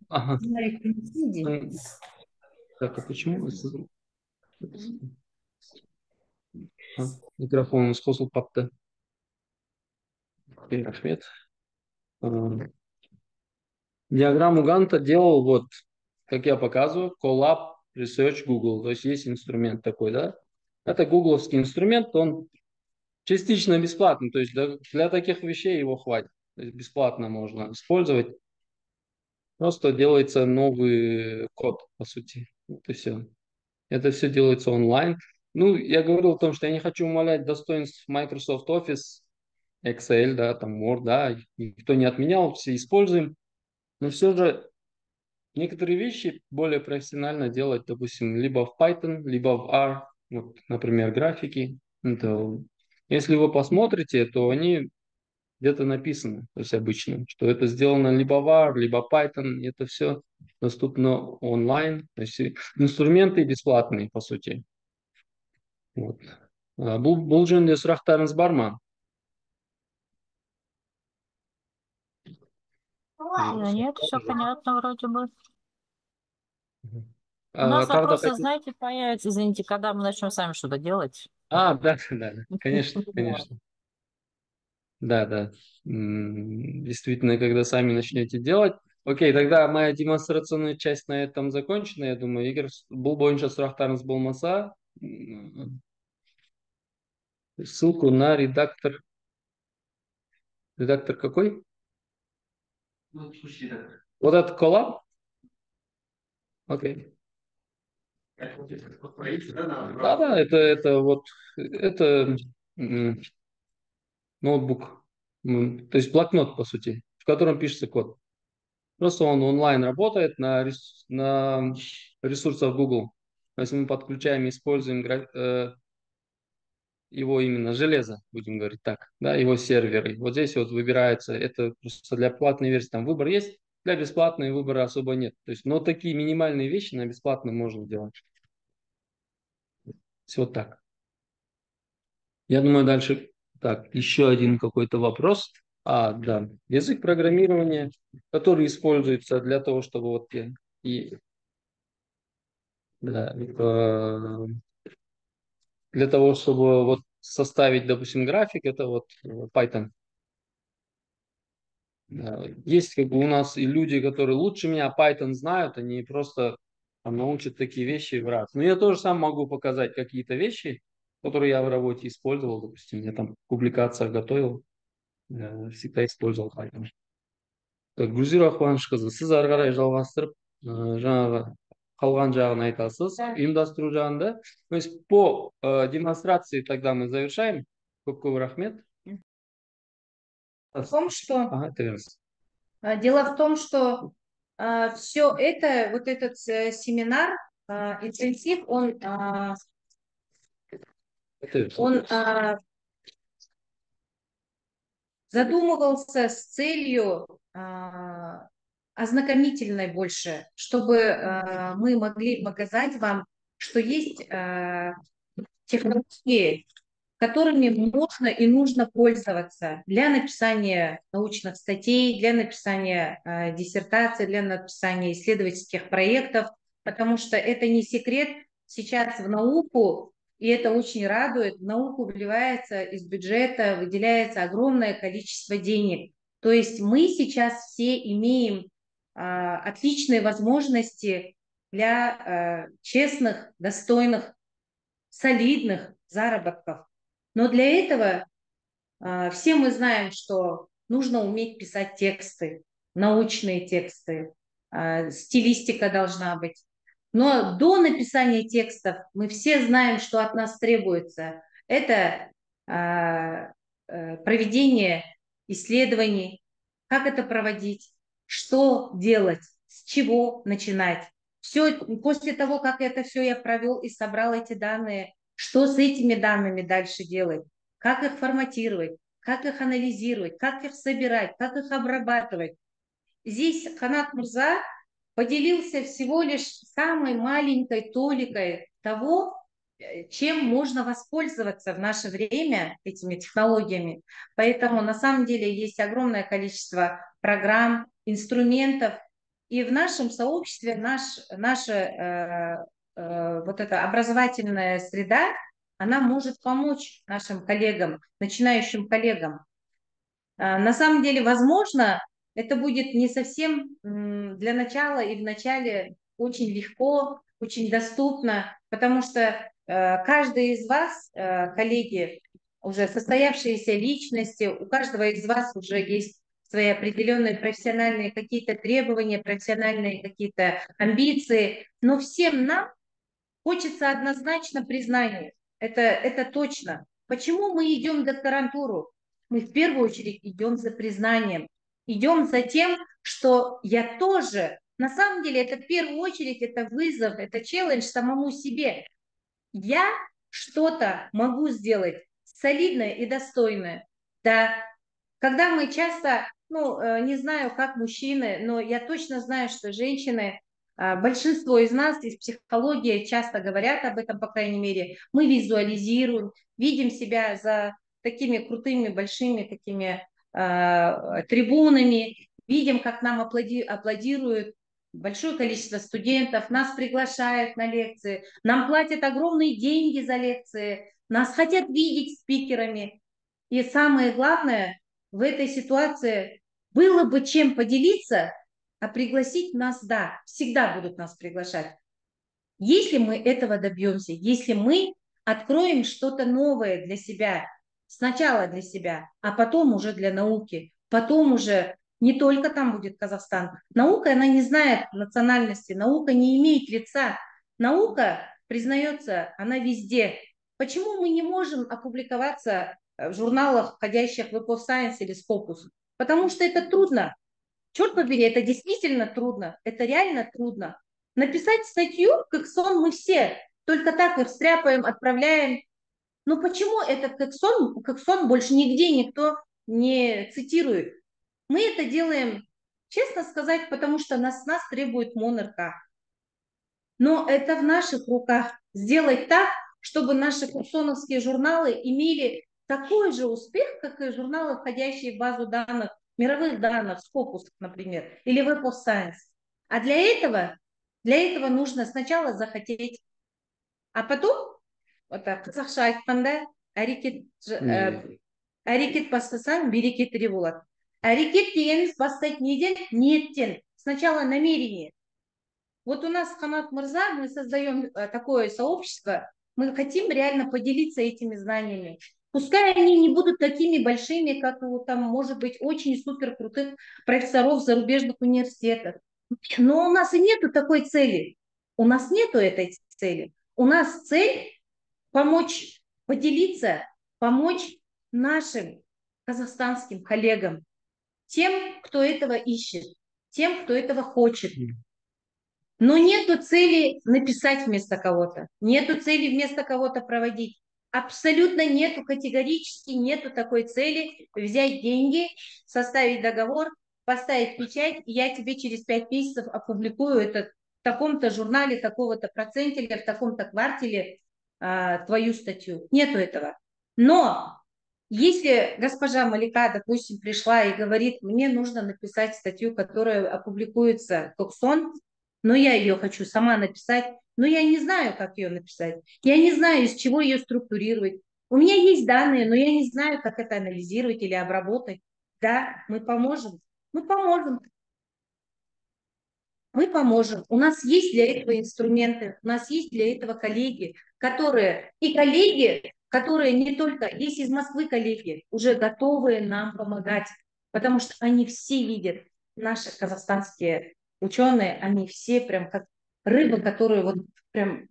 Ага. иди. Так, а почему? Микрофон скосил папта. Рахмет. Диаграмму Ганта делал вот, как я показываю, Colab Research Google. То есть есть инструмент такой, да? Это гугловский инструмент, он частично бесплатный. То есть для таких вещей его хватит. То есть бесплатно можно использовать. Просто делается новый код, по сути. Вот и все. Это все делается онлайн. Ну, я говорил о том, что я не хочу умалять достоинств Microsoft Office, Excel, да, там Word, да, никто не отменял, все используем. Но все же некоторые вещи более профессионально делать, допустим, либо в Python, либо в R, вот, например, графики. Это, если вы посмотрите, то они где-то написаны, то есть обычно, что это сделано либо в R, либо Python, и это все доступно онлайн, то есть инструменты бесплатные, по сути. Вот. Бұл жөнінде сұрақтарыңыз бар ма? Нет, все понятно вроде бы. У нас Тағы да вопросы, знаете, появятся, извините, когда мы начнем сами что-то делать. Да, конечно, конечно. Да. Действительно, когда сами начнете делать. Окей, тогда моя демонстрационная часть на этом закончена. Я думаю, Игорь, бұл бойынша сұрақтарыңыз болмаса, ссылку на редактор. Редактор какой? Вот этот Colab? Окей. Да, это вот, это ноутбук, то есть блокнот, по сути, в котором пишется код. Просто он онлайн работает на ресурсах Google. То есть мы подключаем, используем его именно железо, будем говорить так, да, его серверы. Вот здесь вот выбирается, это просто для платной версии там выбор есть, для бесплатной выбора особо нет. То есть, но такие минимальные вещи на бесплатно можно делать. Все так. Я думаю, дальше. Так, еще один какой-то вопрос. Да. Язык программирования, который используется для того, чтобы да, для того, чтобы вот составить, допустим, график, это вот Python. Есть как бы у нас и люди, которые лучше меня Python знают, они просто там, научат такие вещи в раз. Но я тоже сам могу показать какие-то вещи, которые я в работе использовал. Допустим, я там в публикациях готовил, всегда использовал Python. Гүлзира Қуанышқызы, сіз ары қарай жалғастырып, жаңағы қалған жағын айтасыз, ұйымдастыру жағында. То есть по демонстрации тогда мы завершаем. Көп рахмет. В том, что Ага, дело в том, что все это, вот этот семинар, интенсив, он задумывался с целью ознакомительной больше, чтобы мы могли показать вам, что есть технологии, которыми можно и нужно пользоваться для написания научных статей, для написания диссертаций, для написания исследовательских проектов, потому что это не секрет, сейчас в науку, и это очень радует, в науку вливается из бюджета, выделяется огромное количество денег. То есть мы сейчас все имеем отличные возможности для честных, достойных, солидных заработков. Но для этого все мы знаем, что нужно уметь писать тексты, научные тексты, стилистика должна быть. Но до написания текстов мы все знаем, что от нас требуется. Это проведение исследований, как это проводить, что делать, с чего начинать. Все, после того, как это все я провел и собрал эти данные, что с этими данными дальше делать, как их форматировать, как их анализировать, как их собирать, как их обрабатывать. Здесь Канат Мурза поделился всего лишь самой маленькой толикой того, чем можно воспользоваться в наше время этими технологиями. Поэтому на самом деле есть огромное количество программ, инструментов. И в нашем сообществе наша вот эта образовательная среда, она может помочь нашим коллегам, начинающим коллегам. На самом деле, возможно, это будет не совсем для начала и в начале очень легко, очень доступно, потому что каждый из вас, коллеги, уже состоявшиеся личности, у каждого из вас уже есть свои определенные профессиональные какие-то требования, профессиональные какие-то амбиции, но всем нам хочется однозначно признания. Это точно. Почему мы идем в докторантуру? Мы в первую очередь идем за признанием. Идем за тем, что я тоже, на самом деле, это в первую очередь, это вызов, это челлендж самому себе. Я что-то могу сделать солидное и достойное. Да, когда мы часто, не знаю, как мужчины, но я точно знаю, что женщины, большинство из нас из психологии часто говорят об этом, по крайней мере, мы визуализируем, видим себя за такими крутыми, большими такими трибунами, видим, как нам аплодируют большое количество студентов, нас приглашают на лекции, нам платят огромные деньги за лекции, нас хотят видеть спикерами. И самое главное, в этой ситуации было бы чем поделиться, а пригласить нас, да, всегда будут нас приглашать. Если мы этого добьемся, если мы откроем что-то новое для себя, сначала для себя, а потом уже для науки, потом уже не только там будет Казахстан. Наука, она не знает национальности, наука не имеет лица. Наука признается, она везде. Почему мы не можем опубликоваться в журналах, входящих в Web of Science или Scopus? Потому что это трудно. Черт побери, это действительно трудно. Это реально трудно. Написать статью, как сон, мы все. Только так их стряпаем, отправляем. Но почему этот как сон больше нигде никто не цитирует? Мы это делаем, честно сказать, потому что нас требует МОН-РК. Но это в наших руках сделать так, чтобы наши курсоновские журналы имели такой же успех, как и журналы, входящие в базу данных, мировых данных, Scopus, например, или Web of Science. А для этого нужно сначала захотеть, а потом, вот так, қазақша айтқанда, әрекет бастасаң, берекеттіре болады. Әрекет дегеніміз бастайды неден? Ниеттен. Сначала намерение. Вот у нас Канат Мырза, мы создаем такое сообщество, мы хотим реально поделиться этими знаниями. Пускай они не будут такими большими, как у, там, может быть, очень супер крутых профессоров в зарубежных университетах. Но у нас и нету такой цели. У нас нету этой цели. У нас цель помочь, поделиться, помочь нашим казахстанским коллегам, тем, кто этого ищет, тем, кто этого хочет. Но нету цели написать вместо кого-то, нету цели вместо кого-то проводить. Абсолютно нету, категорически нету такой цели взять деньги, составить договор, поставить печать, и я тебе через 5 месяцев опубликую это в таком-то журнале, такого-то процентиля, в таком-то квартале твою статью. Нету этого. Но если госпожа Малика, допустим, пришла и говорит, мне нужно написать статью, которая опубликуется в Токсон, но я ее хочу сама написать, но я не знаю, как ее написать. Я не знаю, из чего ее структурировать. У меня есть данные, но я не знаю, как это анализировать или обработать. Да, мы поможем. Мы поможем. Мы поможем. У нас есть для этого инструменты, у нас есть для этого коллеги, которые не только, есть из Москвы коллеги, уже готовые нам помогать, потому что они все видят, наши казахстанские ученые, они все прям как рыбы, которые вот прям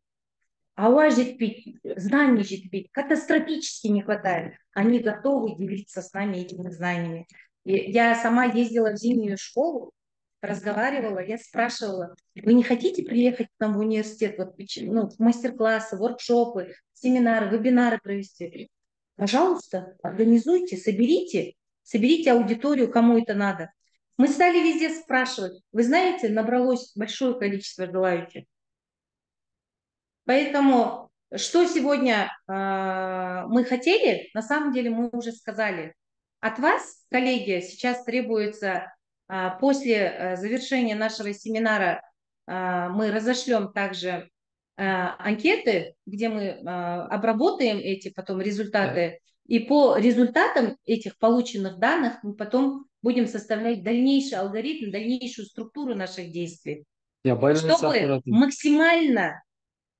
ауа жетпейді, знаний жетпейді, катастрофически не хватает. Они готовы делиться с нами этими знаниями. И я сама ездила в зимнюю школу, разговаривала, я спрашивала, вы не хотите приехать к нам в университет, вот, ну, мастер-классы, воркшопы, семинары, вебинары провести? Пожалуйста, организуйте, соберите аудиторию, кому это надо. Мы стали везде спрашивать. Вы знаете, набралось большое количество желающих. Поэтому, что сегодня мы хотели, на самом деле мы уже сказали. От вас, коллеги, сейчас требуется, после завершения нашего семинара, мы разошлем также анкеты, где мы обработаем эти потом результаты. И по результатам этих полученных данных мы потом будем составлять дальнейший алгоритм, дальнейшую структуру наших действий. Чтобы максимальная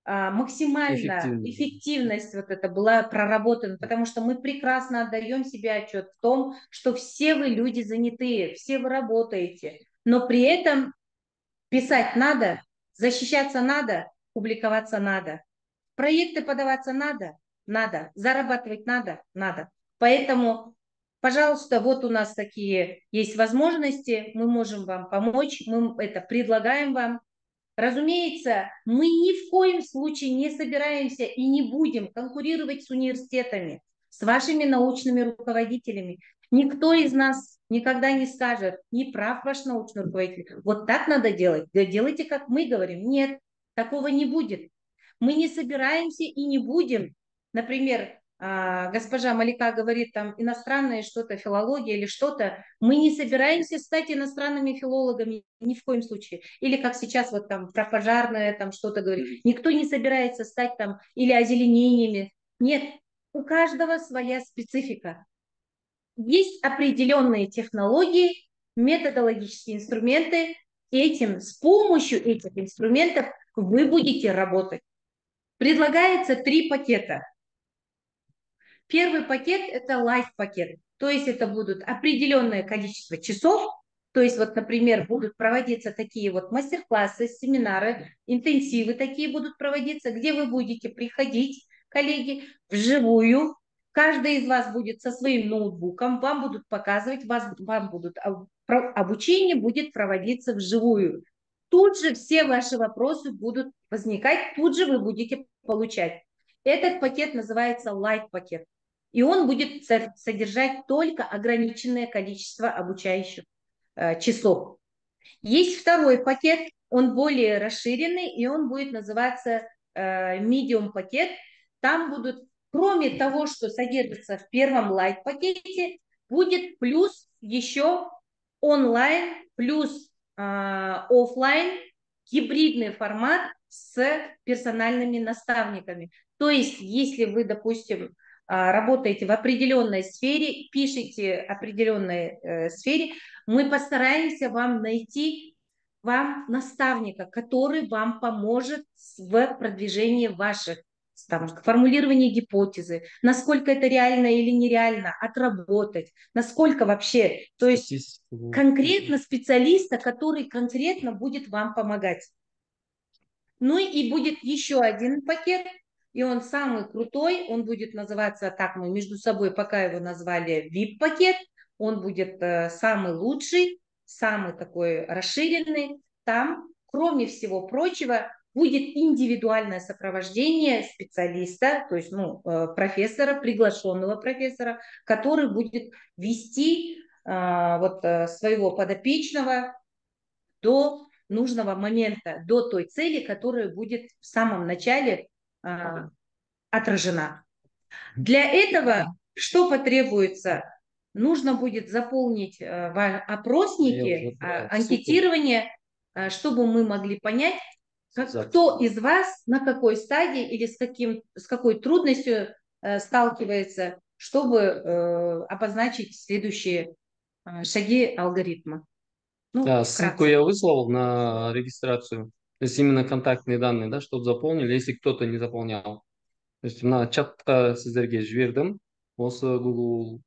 эффективность вот это была проработана, потому что мы прекрасно отдаем себе отчет в том, что все вы люди занятые, все вы работаете, но при этом писать надо, защищаться надо, публиковаться надо, проекты подаваться надо, зарабатывать надо. Поэтому, пожалуйста, вот у нас такие есть возможности, мы можем вам помочь, мы это предлагаем вам. Разумеется, мы ни в коем случае не собираемся и не будем конкурировать с университетами, с вашими научными руководителями. Никто из нас никогда не скажет, не прав ваш научный руководитель, вот так надо делать, да делайте, как мы говорим. Нет, такого не будет. Мы не собираемся и не будем. Например, госпожа Малика говорит, там, иностранное что-то, филология или что-то. Мы не собираемся стать иностранными филологами ни в коем случае. Или как сейчас вот там про пожарное там что-то говорит. Никто не собирается стать там или озеленениями. Нет, у каждого своя специфика. Есть определенные технологии, методологические инструменты. С помощью этих инструментов вы будете работать. Предлагается 3 пакета. Первый пакет – это лайф-пакет, то есть это будут определенное количество часов, то есть вот, например, будут проводиться такие вот мастер-классы, семинары, интенсивы такие будут проводиться, где вы будете приходить, коллеги, вживую, каждый из вас будет со своим ноутбуком, вам будут показывать, обучение будет проводиться вживую. Тут же все ваши вопросы будут возникать, тут же вы будете получать. Этот пакет называется лайф-пакет. И он будет содержать только ограниченное количество обучающих часов. Есть второй пакет, он более расширенный, и он будет называться medium пакет. там будут, кроме того, что содержится в первом лайт-пакете, будет плюс еще онлайн, плюс офлайн, гибридный формат с персональными наставниками. То есть, если вы, допустим, работаете в определенной сфере, пишете определенной сфере, мы постараемся вам найти наставника, который вам поможет в продвижении ваших, там, формулировании гипотезы, насколько это реально или нереально отработать, насколько вообще, то есть конкретно специалиста, который конкретно будет вам помогать. Ну и будет еще один пакет, и он самый крутой, он будет называться, так мы между собой пока его назвали VIP-пакет, он будет самый лучший, самый такой расширенный. Там, кроме всего прочего, будет индивидуальное сопровождение специалиста, то есть профессора, приглашенного профессора, который будет вести своего подопечного до нужного момента, до той цели, которая будет в самом начале отражена. Для этого что потребуется? Нужно будет заполнить опросники, анкетирование, чтобы мы могли понять, кто из вас на какой стадии или с какой трудностью сталкивается, чтобы обозначить следующие шаги алгоритма. Да, ссылку я выслал на регистрацию. То есть именно контактные данные, да, чтобы заполнили, если кто-то не заполнял. То есть мына чатқа сіздерге жібердім. Осы Google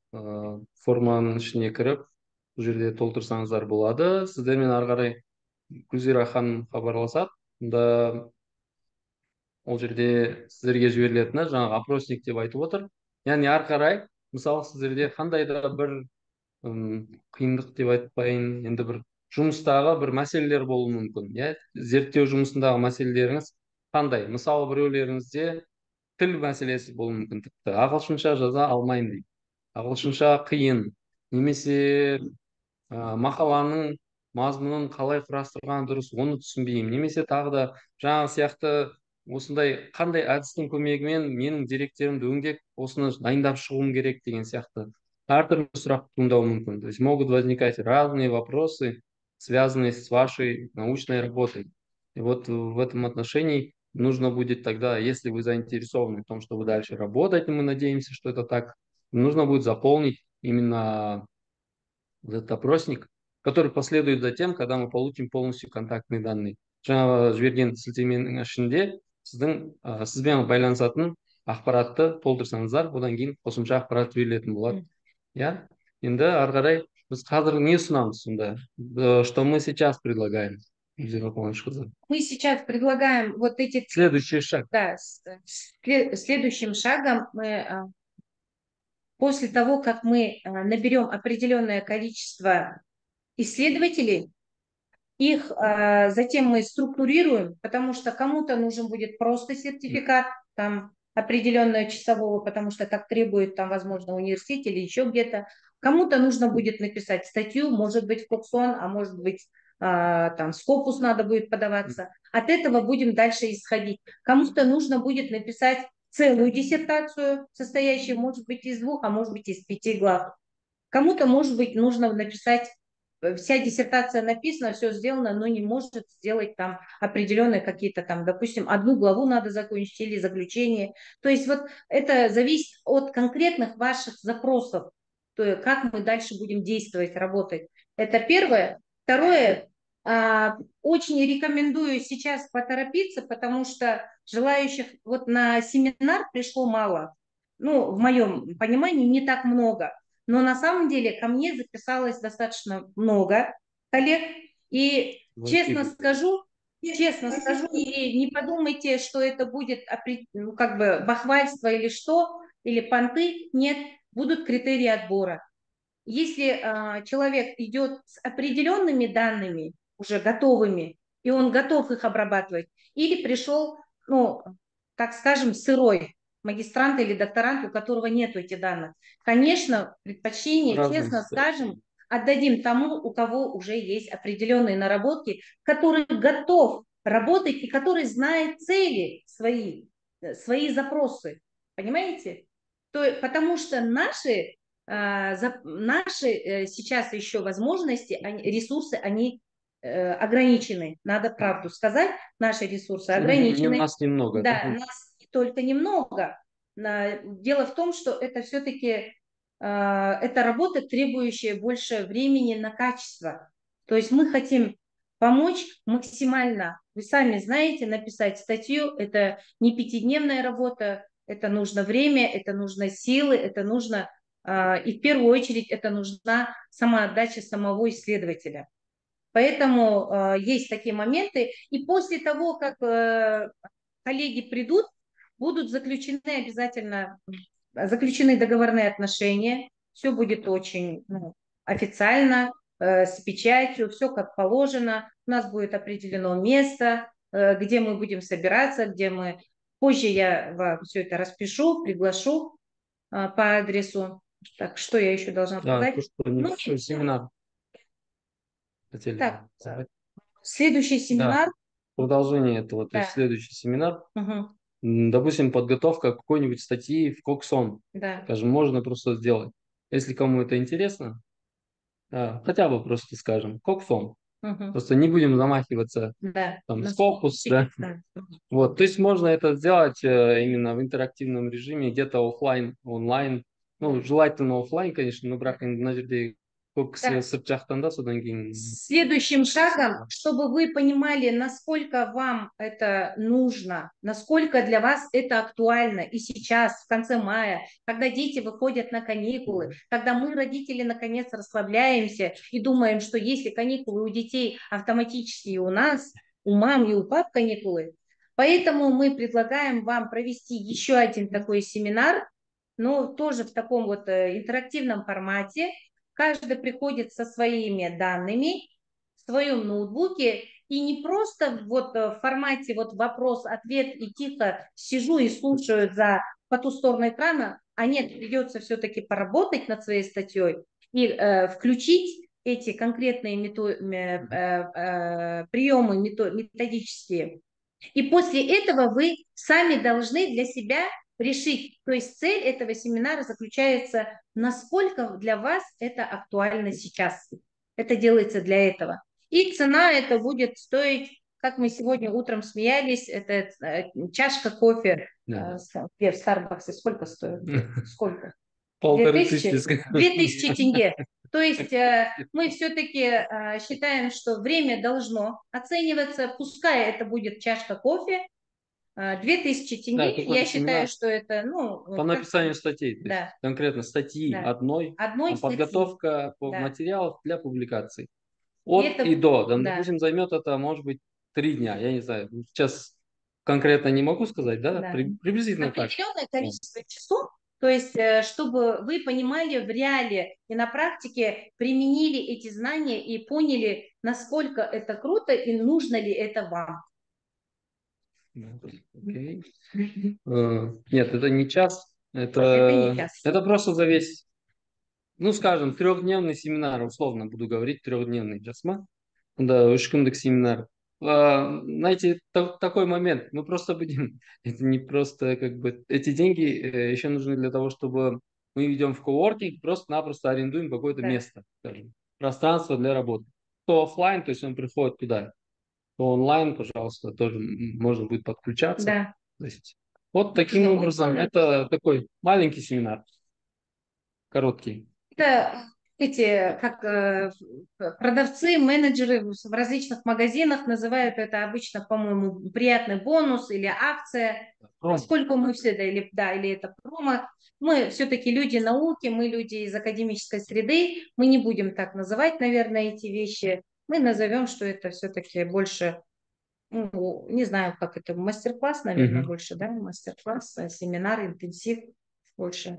форманың ішіне кіріп, бұл жерде толтырсаңыздар болады. Сіздермен ары қарай Гүлзира ханым хабарласады. Онда ол жерде сіздерге жіберілетіні жаңағы опросник деп айтып отыр. Яғни ары қарай, мысалы сіздерде қандай да бір қиындық деп айтпайын, енді бір жұмыстағы бір мәселелер болуы мүмкін. Зерттеу жұмысындағы мәселелеріңіз қандай? Мысалы біреулеріңізде тіл мәселесі болуы мүмкін, тіпті ағылшынша жаза алмаймын дейді. Ағылшынша қиын, немесе мақаланың мазмұнын қалай құрастырған дұрыс, оны түсінбеймін, немесе тағы да жаңағы сияқты осындай қандай әдістің көмегімен менің деректерімді өңдеп осыны дайындап шығуым керек деген сияқты әртүрлі сұрақ туындауы мүмкін. То есть могут возникать разные вопросы, связанные с вашей научной работой. И вот в этом отношении нужно будет тогда, если вы заинтересованы в том, чтобы дальше работать, и мы надеемся, что это так, нужно будет заполнить именно вот этот опросник, который последует затем, когда мы получим полностью контактные данные. Жаңағы жіберген сілтеменің ішінде сізбен байланысатын ақпаратты толтырсаңыздар, одан кейін қосымша ақпарат берілетін болады. Я? Енді ары қарай біз қазір не ұсынамыз сонда? Что мы сейчас предлагаем? Мы сейчас предлагаем вот эти... Следующий шаг. Да, следующим шагом мы, после того, как мы наберем определенное количество исследователей, их затем мы структурируем, потому что кому-то нужен будет просто сертификат, там, определенного часового, потому что так требует, там, возможно, университет или еще где-то. Кому-то нужно будет написать статью, может быть, в Коксон, а может быть, там, Scopus надо будет подаваться. От этого будем дальше исходить. Кому-то нужно будет написать целую диссертацию, состоящую, может быть, из 2, а может быть, из 5 глав. Кому-то, может быть, нужно написать, вся диссертация написана, все сделано, но не может сделать там определенные какие-то там, допустим, 1 главу надо закончить или заключение. То есть вот это зависит от конкретных ваших запросов, то есть как мы дальше будем действовать, работать. Это первое. Второе, очень рекомендую сейчас поторопиться, потому что желающих вот на семинар пришло мало. Ну, в моем понимании, не так много. Но на самом деле ко мне записалось достаточно много коллег. И честно скажу, и не подумайте, что это будет как бы бахвальство или что, или понты. Нет, будут критерии отбора. Если человек идет с определенными данными, уже готовыми, и он готов их обрабатывать, или пришел, ну, так скажем, сырой магистрант или докторант, у которого нет этих данных. Конечно, предпочтение, честно скажем, отдадим тому, у кого уже есть определенные наработки, который готов работать и который знает цели свои запросы. Понимаете? Потому что наши сейчас еще возможности, ресурсы, они ограничены. Надо правду сказать, наши ресурсы ограничены. Нас немного. Да, нас только немного. Дело в том, что это все-таки это работа, требующая больше времени на качество. То есть мы хотим помочь максимально. Вы сами знаете, написать статью – это не пятидневная работа, это нужно время, это нужно силы, это нужно, и в первую очередь, это нужна самоотдача самого исследователя. Поэтому есть такие моменты. И после того, как коллеги придут, будут заключены договорные отношения. Все будет очень официально, с печатью, все как положено. У нас будет определено место, где мы будем собираться, где мы... Позже я вам все это распишу, приглашу по адресу. Так, что я еще должна сказать? Семинар. Так, следующий семинар. Да. Продолжение этого, то есть следующий семинар. Угу. Допустим, подготовка какой-нибудь статьи в Коксон. Да. Скажем, можно просто сделать. Если кому это интересно, хотя бы просто скажем, Коксон. Угу. Просто не будем замахиваться там, Скопус. Да. Вот, то есть можно это сделать именно в интерактивном режиме, где-то офлайн, онлайн. Ну, желательно офлайн, конечно, но бірақ Следующим шагом, чтобы вы понимали, насколько вам это нужно, насколько для вас это актуально и сейчас, в конце мая, когда дети выходят на каникулы, когда мы, родители, наконец расслабляемся и думаем, что если каникулы у детей автоматически и у нас, у мам и у пап каникулы, поэтому мы предлагаем вам провести еще один такой семинар, но тоже в таком вот интерактивном формате. Каждый приходит со своими данными в своем ноутбуке и не просто вот в формате вот вопрос-ответ и тихо сижу и слушаю по ту сторону экрана, а нет, придется все-таки поработать над своей статьей и включить эти конкретные приемы методические. И после этого вы сами должны для себя решить. То есть цель этого семинара заключается, насколько для вас это актуально сейчас. Это делается для этого. И цена это будет стоить, как мы сегодня утром смеялись, это чашка кофе в Старбаксе. Сколько стоит? Сколько? 2000 тенге. То есть мы все-таки считаем, что время должно оцениваться, пускай это будет чашка кофе, 2000 тенге, я считаю, что это... по написанию статей, да. есть конкретно статьи одной подготовка материалов для публикаций. От и до. Допустим, займет это, может быть, 3 дня, я не знаю. Сейчас конкретно не могу сказать, да? Приблизительно так. Определенное количество часов, то есть, чтобы вы понимали в реале и на практике применили эти знания и поняли, насколько это круто и нужно ли это вам. Okay. Нет, это не час. Это просто за весь, ну, скажем, 3-дневный семинар, условно буду говорить, 3-дневный жасма. Да, 3 семинар. Знаете, такой момент, мы просто будем, это не просто как бы, эти деньги еще нужны для того, чтобы мы идем в коворкинг, просто-напросто арендуем какое-то место, скажем, пространство для работы. То офлайн, то есть он приходит туда, то онлайн, пожалуйста, тоже можно будет подключаться. Да. То есть, вот таким образом, это такой маленький семинар, короткий. Это как продавцы, менеджеры в различных магазинах называют это обычно, по-моему, приятный бонус или акция. Поскольку мы все, или это промо, мы все-таки люди науки, мы люди из академической среды, мы не будем так называть, наверное, эти вещи. Мы назовем, что это все-таки больше, не знаю, как это, мастер-класс, наверное, больше, да, мастер-класс, семинар, интенсив больше.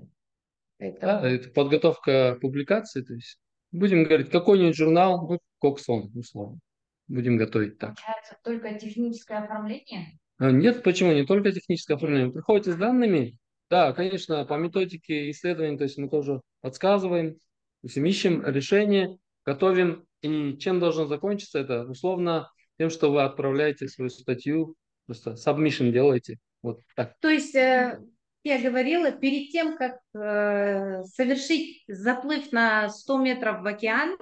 Да, это подготовка публикации, то есть будем говорить, какой-нибудь журнал, ну, Коксон, условно, будем готовить так. Получается только техническое оформление? Нет, почему? Не только техническое оформление. Вы приходите с данными, да, конечно, по методике исследований, то есть мы тоже подсказываем, то есть ищем решение, готовим, и чем должно закончиться это, условно, тем, что вы отправляете свою статью, просто submission делаете, вот так. То есть Я говорила, перед тем, как совершить заплыв на 100 метров в океан,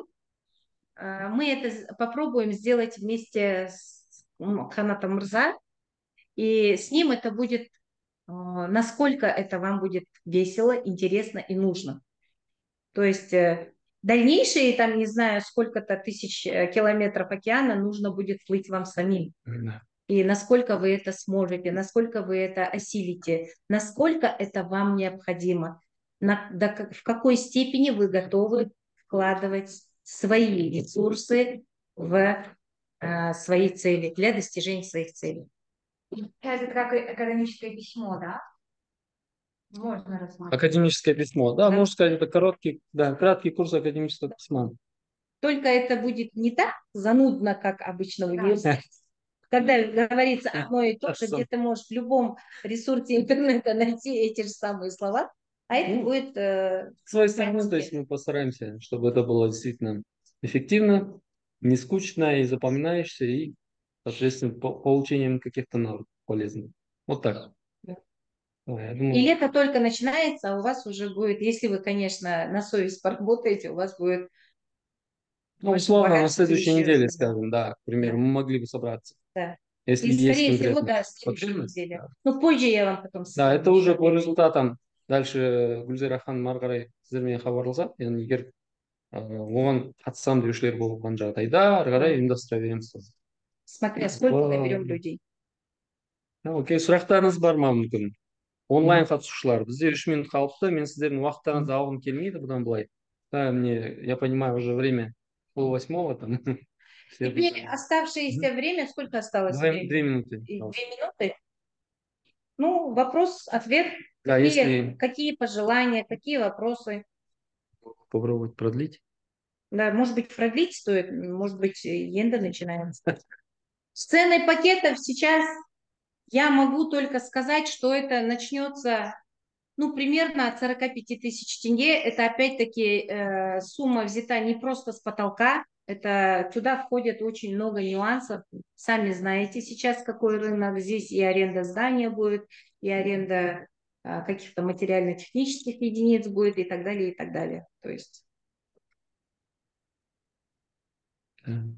мы это попробуем сделать вместе с Ханатом Мырза, и с ним это будет, насколько это вам будет весело, интересно и нужно. То есть дальнейшие, там, не знаю, сколько-то тысяч километров океана нужно будет плыть вам самим. И насколько вы это сможете, насколько вы это осилите, насколько это вам необходимо, в какой степени вы готовы вкладывать свои ресурсы в свои цели, для достижения своих целей. Это как академическое письмо, да? Можно рассматривать. Академическое письмо. Да, Да. можно сказать, это краткий курс академического письма. Только это будет не так занудно, как обычно в университете. Когда говорится одно и то же, где ты можешь в любом ресурсе интернета найти эти же самые слова, а это будет... С своей стороны, то есть мы постараемся, чтобы это было действительно эффективно, не скучно и запоминаешься, и, соответственно, получением каких-то навыков полезных. Вот так. Я думаю, И лето только начинается, а у вас уже будет, если вы, конечно, на совесть поработаете, у вас будет... ну, больше условно, на богатства следующей еще. неделе, скажем, да, к примеру, Да. мы могли бы собраться. Да. Если И, есть скорее всего, конкретно да, следующей потребность. неделе. Да. Ну, позже я вам потом Да, скажу. это уже по результатам. Дальше Гүлзира ханым ары қарай сіздермен хабарласады. Яғни егер оған қатыссам деушілер болған жағдайда ары қарай ұйымдастыра береміз. Смотря сколько мы берем людей. Окей, сұрақтарыңыз бар ма мүмкін? Онлайн қатысушылар. Бізде 3 минут қалыпты. Мен сіздердің уақыттарыңызды алғым келмейді бұдан былай. Да, я понимаю, уже время 7:30 там. Теперь оставшееся время, сколько осталось 2 времени? минуты. 2 минуты? Ну, вопрос-ответ. Да, если Какие пожелания, какие вопросы? попробовать продлить. Да, может быть, продлить стоит, может быть, енді начинаем. С ценой пакетов сейчас я могу только сказать, что это начнется, ну, примерно от 45 тысяч тенге. Это опять-таки сумма взята не просто с потолка. Это туда входит очень много нюансов. Сами знаете сейчас, какой рынок. Здесь и аренда здания будет, и аренда каких-то материально-технических единиц будет, и так далее, и так далее. То есть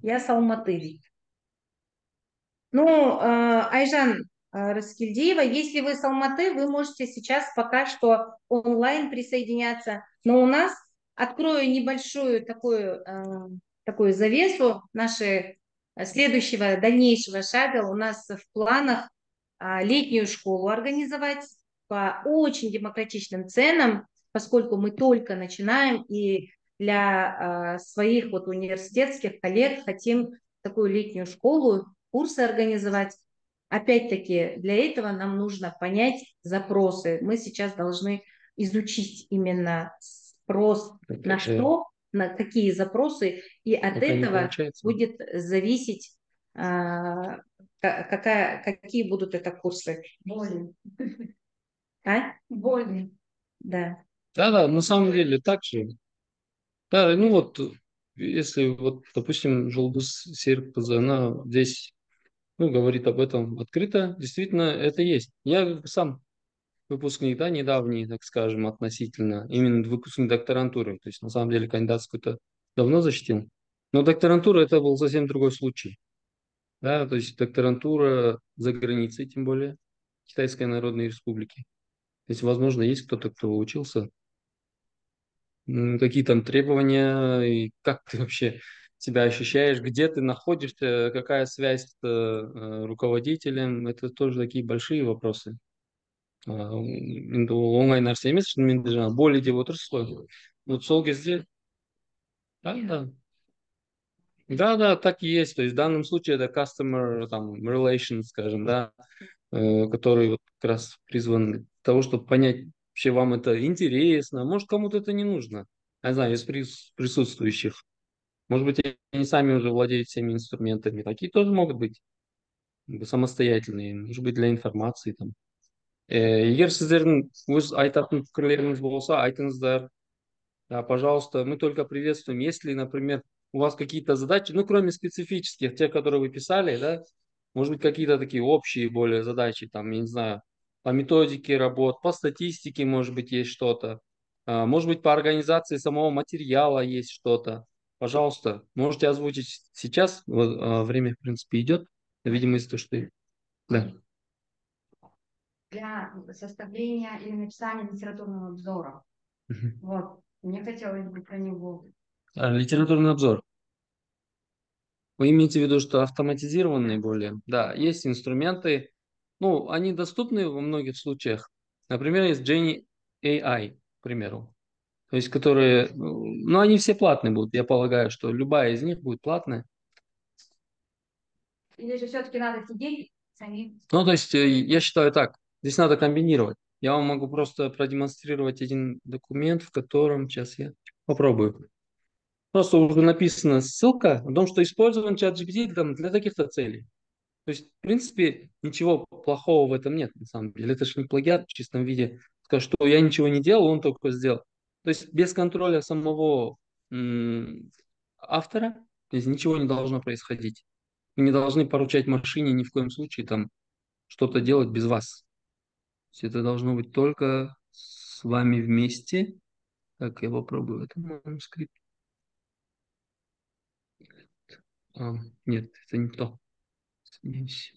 я с Алматы. Ну, Айжан Раскильдиева, если вы с Алматы, вы можете сейчас пока что онлайн присоединяться. Но у нас, открою небольшую такую завесу нашего следующего, дальнейшего шага, у нас в планах летнюю школу организовать по очень демократичным ценам, поскольку мы только начинаем, и для своих вот университетских коллег хотим такую летнюю школу, курсы организовать. Опять-таки, для этого нам нужно понять запросы. Мы сейчас должны изучить именно спрос на что, на какие запросы, и от этого будет зависеть, какие будут это курсы. Больно. А? Больно. Да. Да, на самом деле так же. Да, ну вот, если вот, допустим, Жолдус Серикбазы, она здесь, ну, говорит об этом открыто, действительно, это есть. Я сам выпускник, да, недавний, так скажем, относительно, именно выпускник докторантуры, то есть, на самом деле, кандидатскую-то давно защитил, но докторантура это был совсем другой случай, да, то есть докторантура за границей, тем более, Китайской Народной Республики. То есть, возможно, есть кто-то, кто учился. Какие там требования, и как ты вообще себя ощущаешь, где ты находишься, какая связь с руководителем, это тоже такие большие вопросы. Енді ол оңай нәрсе емес, шынымен де жаңағы боли деп отырсыз ғой. Вот сол кезде, да, так и есть. То есть в данном случае это customer там, relations, скажем, да, который вот как раз призван для того, чтобы понять, вообще вам это интересно, может кому-то это не нужно. Я знаю, из присутствующих. Может быть, они сами уже владеют всеми инструментами. Такие тоже могут быть самостоятельные, может быть, для информации там. Егер сіздердің өз айтатын пікірлеріңіз болса, айтыңыздар. Да, пожалуйста, мы только приветствуем. Если, например, у вас какие-то задачи, ну, кроме специфических, тех, которые вы писали, да, может быть, какие-то такие общие более задачи, там, я не знаю, по методике работ, по статистике, может быть, есть что-то. Может быть, по организации самого материала есть что-то. Пожалуйста, можете озвучить сейчас. Время, в принципе, идет. Видимо, из-за того, что... Да. Для составления или написания литературного обзора. Мгм. Вот. Мне хотелось бы про него. Литературный обзор. Вы имеете в виду, что автоматизированные более? Да, есть инструменты. Ну, они доступны во многих случаях. Например, есть Genie AI, к примеру. То есть, которые... Ну, они все платные будут. Я полагаю, что любая из них будет платная. Или же все-таки надо сидеть самим? Ну, то есть, я считаю так. Здесь надо комбинировать. Я вам могу просто продемонстрировать один документ, в котором... Сейчас я попробую. Просто уже написана ссылка о том, что использован чат GPT для таких-то целей. То есть, в принципе, ничего плохого в этом нет, на самом деле. Это же не плагиат в чистом виде. Скажу, что я ничего не делал, он только сделал. То есть, без контроля самого автора здесь ничего не должно происходить. Вы не должны поручать машине ни в коем случае там что-то делать без вас. То есть, это должно быть только с вами вместе. Так, я попробую это манускрипт. Нет, это не то. Извиняюсь.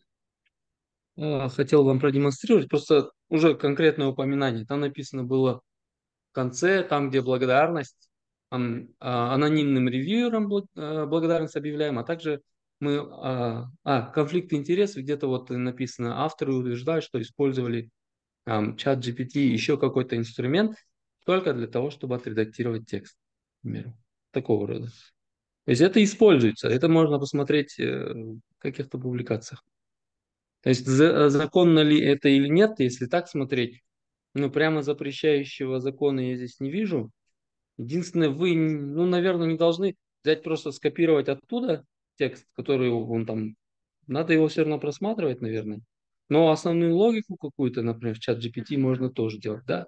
Хотел вам продемонстрировать просто уже конкретное упоминание. Там написано было в конце, там, где благодарность, анонимным ревьюерам благодарность объявляем, а также мы, конфликт интересов, где-то вот написано, авторы утверждают, что использовали чат GPT, еще какой-то инструмент, только для того, чтобы отредактировать текст, к примеру, такого рода. То есть это используется, это можно посмотреть в каких-то публикациях. То есть законно ли это или нет, если так смотреть, ну прямо запрещающего закона я здесь не вижу. Единственное, вы, ну, наверное, не должны взять просто скопировать оттуда текст, который он там, надо его все равно просматривать, наверное. Но основную логику какую-то, например, в чат GPT можно тоже делать, да.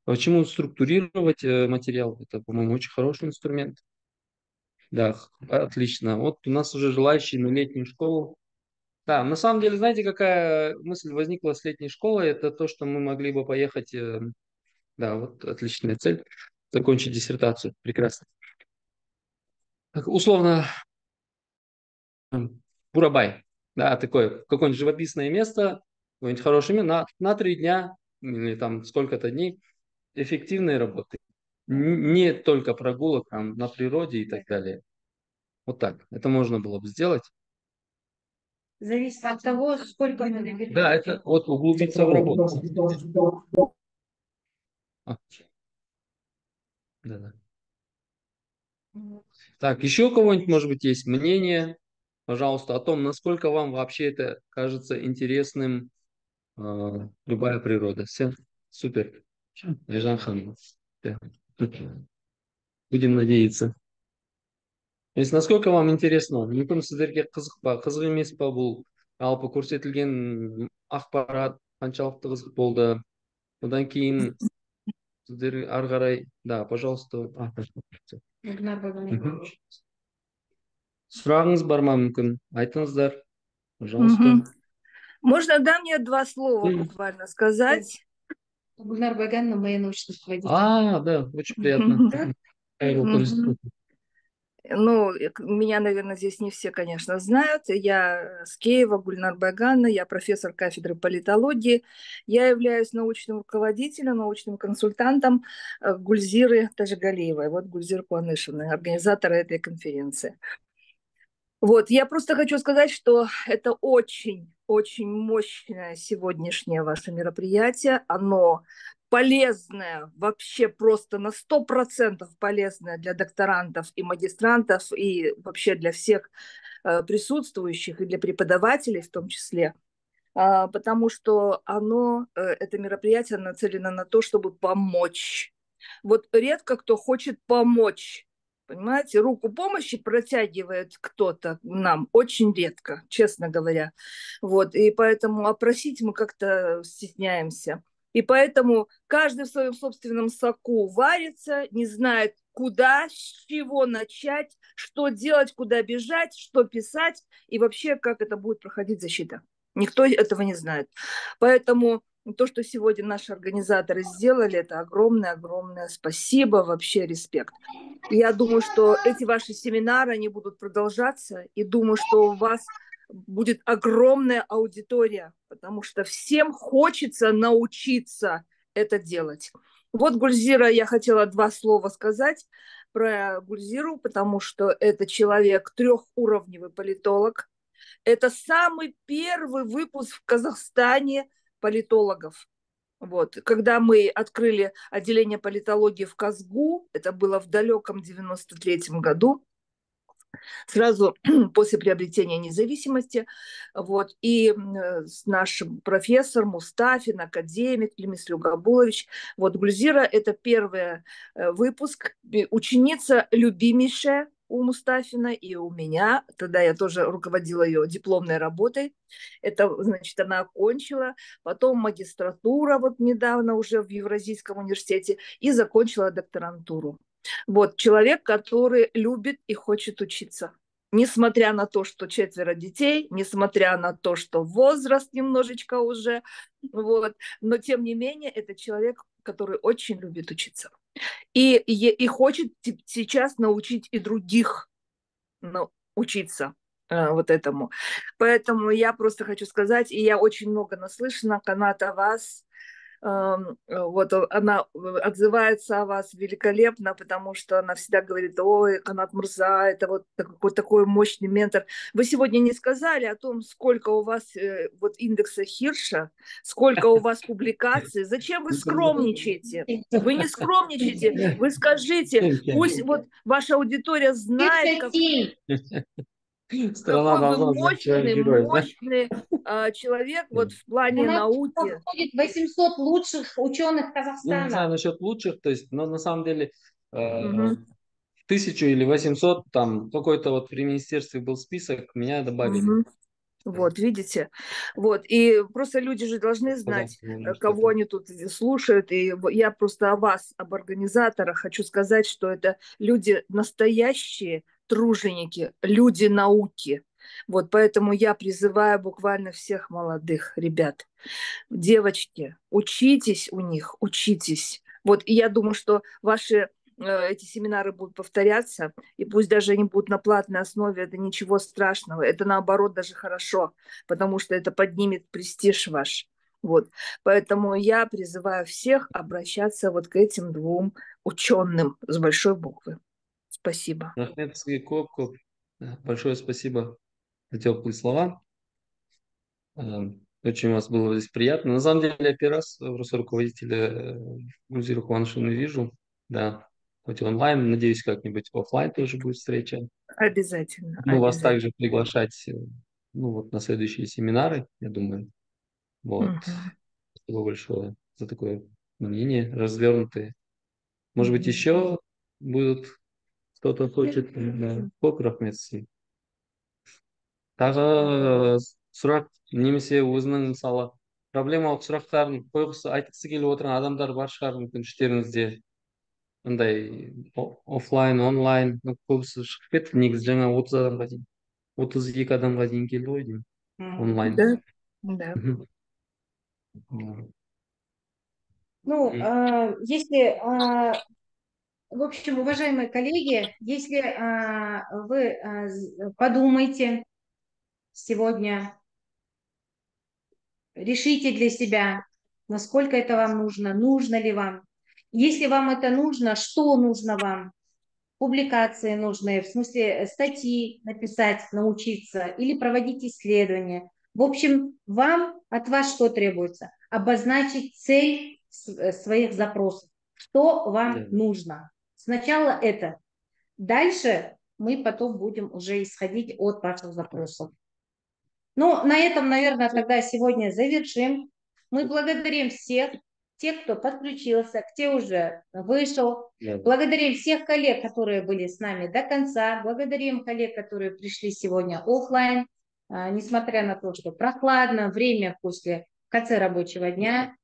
Почему структурировать материал? Это, по-моему, очень хороший инструмент. Да, отлично. Вот у нас уже желающие на летнюю школу. Да, на самом деле, знаете, какая мысль возникла с летней школы? Это то, что мы могли бы поехать, да, вот отличная цель, закончить диссертацию. Прекрасно. Так, условно, Бурабай, да, такое, какое-нибудь живописное место, какое-нибудь хорошее место на 3 дня или там сколько-то дней эффективной работы. Не только прогулок там, на природе и так далее. Вот так. Это можно было бы сделать. Зависит от того, сколько надо. Да, это вот углубиться в работу. Да-да. Так, еще у кого-нибудь, может быть, есть мнение, пожалуйста, о том, насколько вам вообще это кажется интересным, любая природа. Все, супер. Ежан Хан. Да. Будем надеяться. То есть, насколько вам интересно, мүмкін сіздерге қызық па, қызық емес па бұл, жалпы көрсетілген ақпарат қаншалықты қызық болды, одан кейін сіздер ары қарай, да, пожалуйста. Мгм. Сұрағыңыз бар ма мүмкін? Айтыңыздар, пожалуйста. Мгм. Можно, да, мне 2 слова буквально сказать? Гульнар Баганова, моя научный руководитель. Да, очень приятно. Мгм. Ну, меня, наверное, здесь не все, конечно, знают. Я с Киева, Гульнар Баганова, я профессор кафедры политологии. Я являюсь научным руководителем, научным консультантом Гульзиры Тажигалиевой. Вот Гульзира Куанышевна, организатора этой конференции. Вот, я просто хочу сказать, что это очень мощное сегодняшнее ваше мероприятие. Оно полезное, вообще просто на 100% полезное для докторантов и магистрантов, и вообще для всех присутствующих, и для преподавателей в том числе. Потому что это мероприятие нацелено на то, чтобы помочь. Вот редко кто хочет помочь. Понимаете, руку помощи протягивает кто-то нам очень редко, честно говоря. Вот, и поэтому опросить мы как-то стесняемся. И поэтому каждый в своем собственном соку варится, не знает, куда, с чего начать, что делать, куда бежать, что писать и вообще, как это будет проходить защита. Никто этого не знает. Поэтому То, что сегодня наши организаторы сделали, это огромное-огромное спасибо, вообще респект. Я думаю, что эти ваши семинары, они будут продолжаться, и думаю, что у вас будет огромная аудитория, потому что всем хочется научиться это делать. Вот, Гульзира, я хотела 2 слова сказать про Гульзиру, потому что это человек трехуровневый политолог. Это самый первый выпуск в Казахстане политологов. Вот. Когда мы открыли отделение политологии в Казгу, это было в далеком 93-м году, сразу после приобретения независимости. Вот. И наш профессор Мустафин, академик Лемис Люгабулович, вот Гульзира – это первый выпуск, ученица любимейшая у Мустафина и у меня. Тогда я тоже руководила ее дипломной работой. Это, значит, она окончила. Потом магистратура вот недавно уже в Евразийском университете и закончила докторантуру. Вот человек, который любит и хочет учиться. Несмотря на то, что 4 детей, несмотря на то, что возраст немножечко уже, вот, но тем не менее это человек, который очень любит учиться. И хочет сейчас научить и других учиться вот этому. Поэтому я просто хочу сказать, и я очень много наслышана, Канат, о вас. Вот она отзывается о вас великолепно, потому что она всегда говорит: ой, Канат Мурза, это вот такой мощный ментор. Вы сегодня не сказали о том, сколько у вас вот индекса Хирша, сколько у вас публикаций. Зачем вы скромничаете? Вы не скромничайте, вы скажите, пусть вот ваша аудитория знает, Страна какой вы должна знать человек-герой, да? мощный человек вот в плане У нас науки. входит 800 лучших ученых Ну, не Казахстана. знаю насчет лучших, то есть, но на самом деле Мгм. 1000 или 800, там какой-то вот при министерстве был список, меня добавили. Мгм. Вот, видите? Вот, и просто люди же должны знать, Казахского университета. кого они тут слушают, и я просто о вас, об организаторах хочу сказать, что это люди настоящие труженики, люди науки. Вот, поэтому я призываю буквально всех молодых ребят, девочки, учитесь у них, учитесь. Вот, и я думаю, что ваши эти семинары будут повторяться, и пусть даже они будут на платной основе, это ничего страшного, это наоборот даже хорошо, потому что это поднимет престиж ваш. Вот. Поэтому я призываю всех обращаться вот к этим 2 ученым с большой буквы. Спасибо. Рахмет сізге көп. Большое спасибо за теплые слова. Очень у вас было здесь приятно. На самом деле, я первый раз в роли руководителя Гульзиру Куанышевну вижу. Да, хоть онлайн, надеюсь, как-нибудь офлайн тоже будет встреча. Обязательно. Мы вас Обязательно. также приглашать вот, на следующие семинары, я думаю. Вот. Мгм. Спасибо большое за такое мнение, развернутое. Может быть, Мгм. еще будут кто-то хочет. Көп рахмет сізге. Тағы сұрақ немесе өзінің мысалы проблемалық сұрақтарын қойғысы айтқысы келіп отырған адамдар бар шығар мүмкін іштеріңізде. Андай офлайн, онлайн, көбісі шығып кетті негізі жаңа 30 адамға дейін. 32 адамға дейін келді ғой деймін. Онлайн. Да, да. Ну, если, в общем, уважаемые коллеги, если вы подумаете сегодня, решите для себя, насколько это вам нужно ли вам. Если вам это нужно, что нужно вам? Публикации нужны, в смысле статьи написать, научиться или проводить исследования. В общем, от вас что требуется? Обозначить цель своих запросов. Что вам нужно? Сначала это. Дальше мы потом будем уже исходить от ваших запросов. Ну, на этом, наверное, тогда сегодня завершим. Мы благодарим всех, тех, кто подключился, кто уже вышел. Благодарим всех коллег, которые были с нами до конца. Благодарим коллег, которые пришли сегодня офлайн, несмотря на то, что прохладно, время в конце рабочего дня.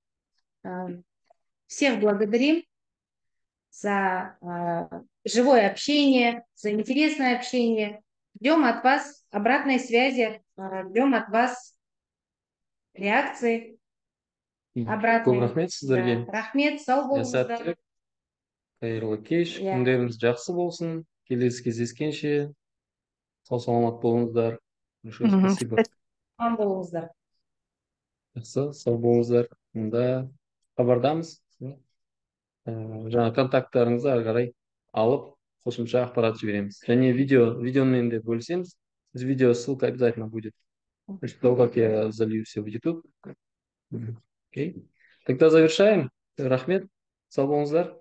Всех благодарим за живое общение, за интересное общение. Ждем от вас обратной связи, ждем от вас реакции. Обратный. Көп рахмет сіздерге. Да. Рахмет, сау болыңыздар. Сәттілік, қайырлы кеш, Иә. күндеріңіз жақсы болсын. Келесі кездескенше сау саламат болыңыздар. Большое Мгм. спасибо. Аман болыңыздар. Жақсы, сау болыңыздар. Мұнда хабардамыз. Жаңа контакттарыңызды ары қарай алып, қосымша ақпарат жібереміз. Және видеомен де бөлісеміз. Видео ссылка обязательно будет. После того, как я залью все в YouTube. Окей. Тогда завершаем. Рахмет. Сау болыңыздар.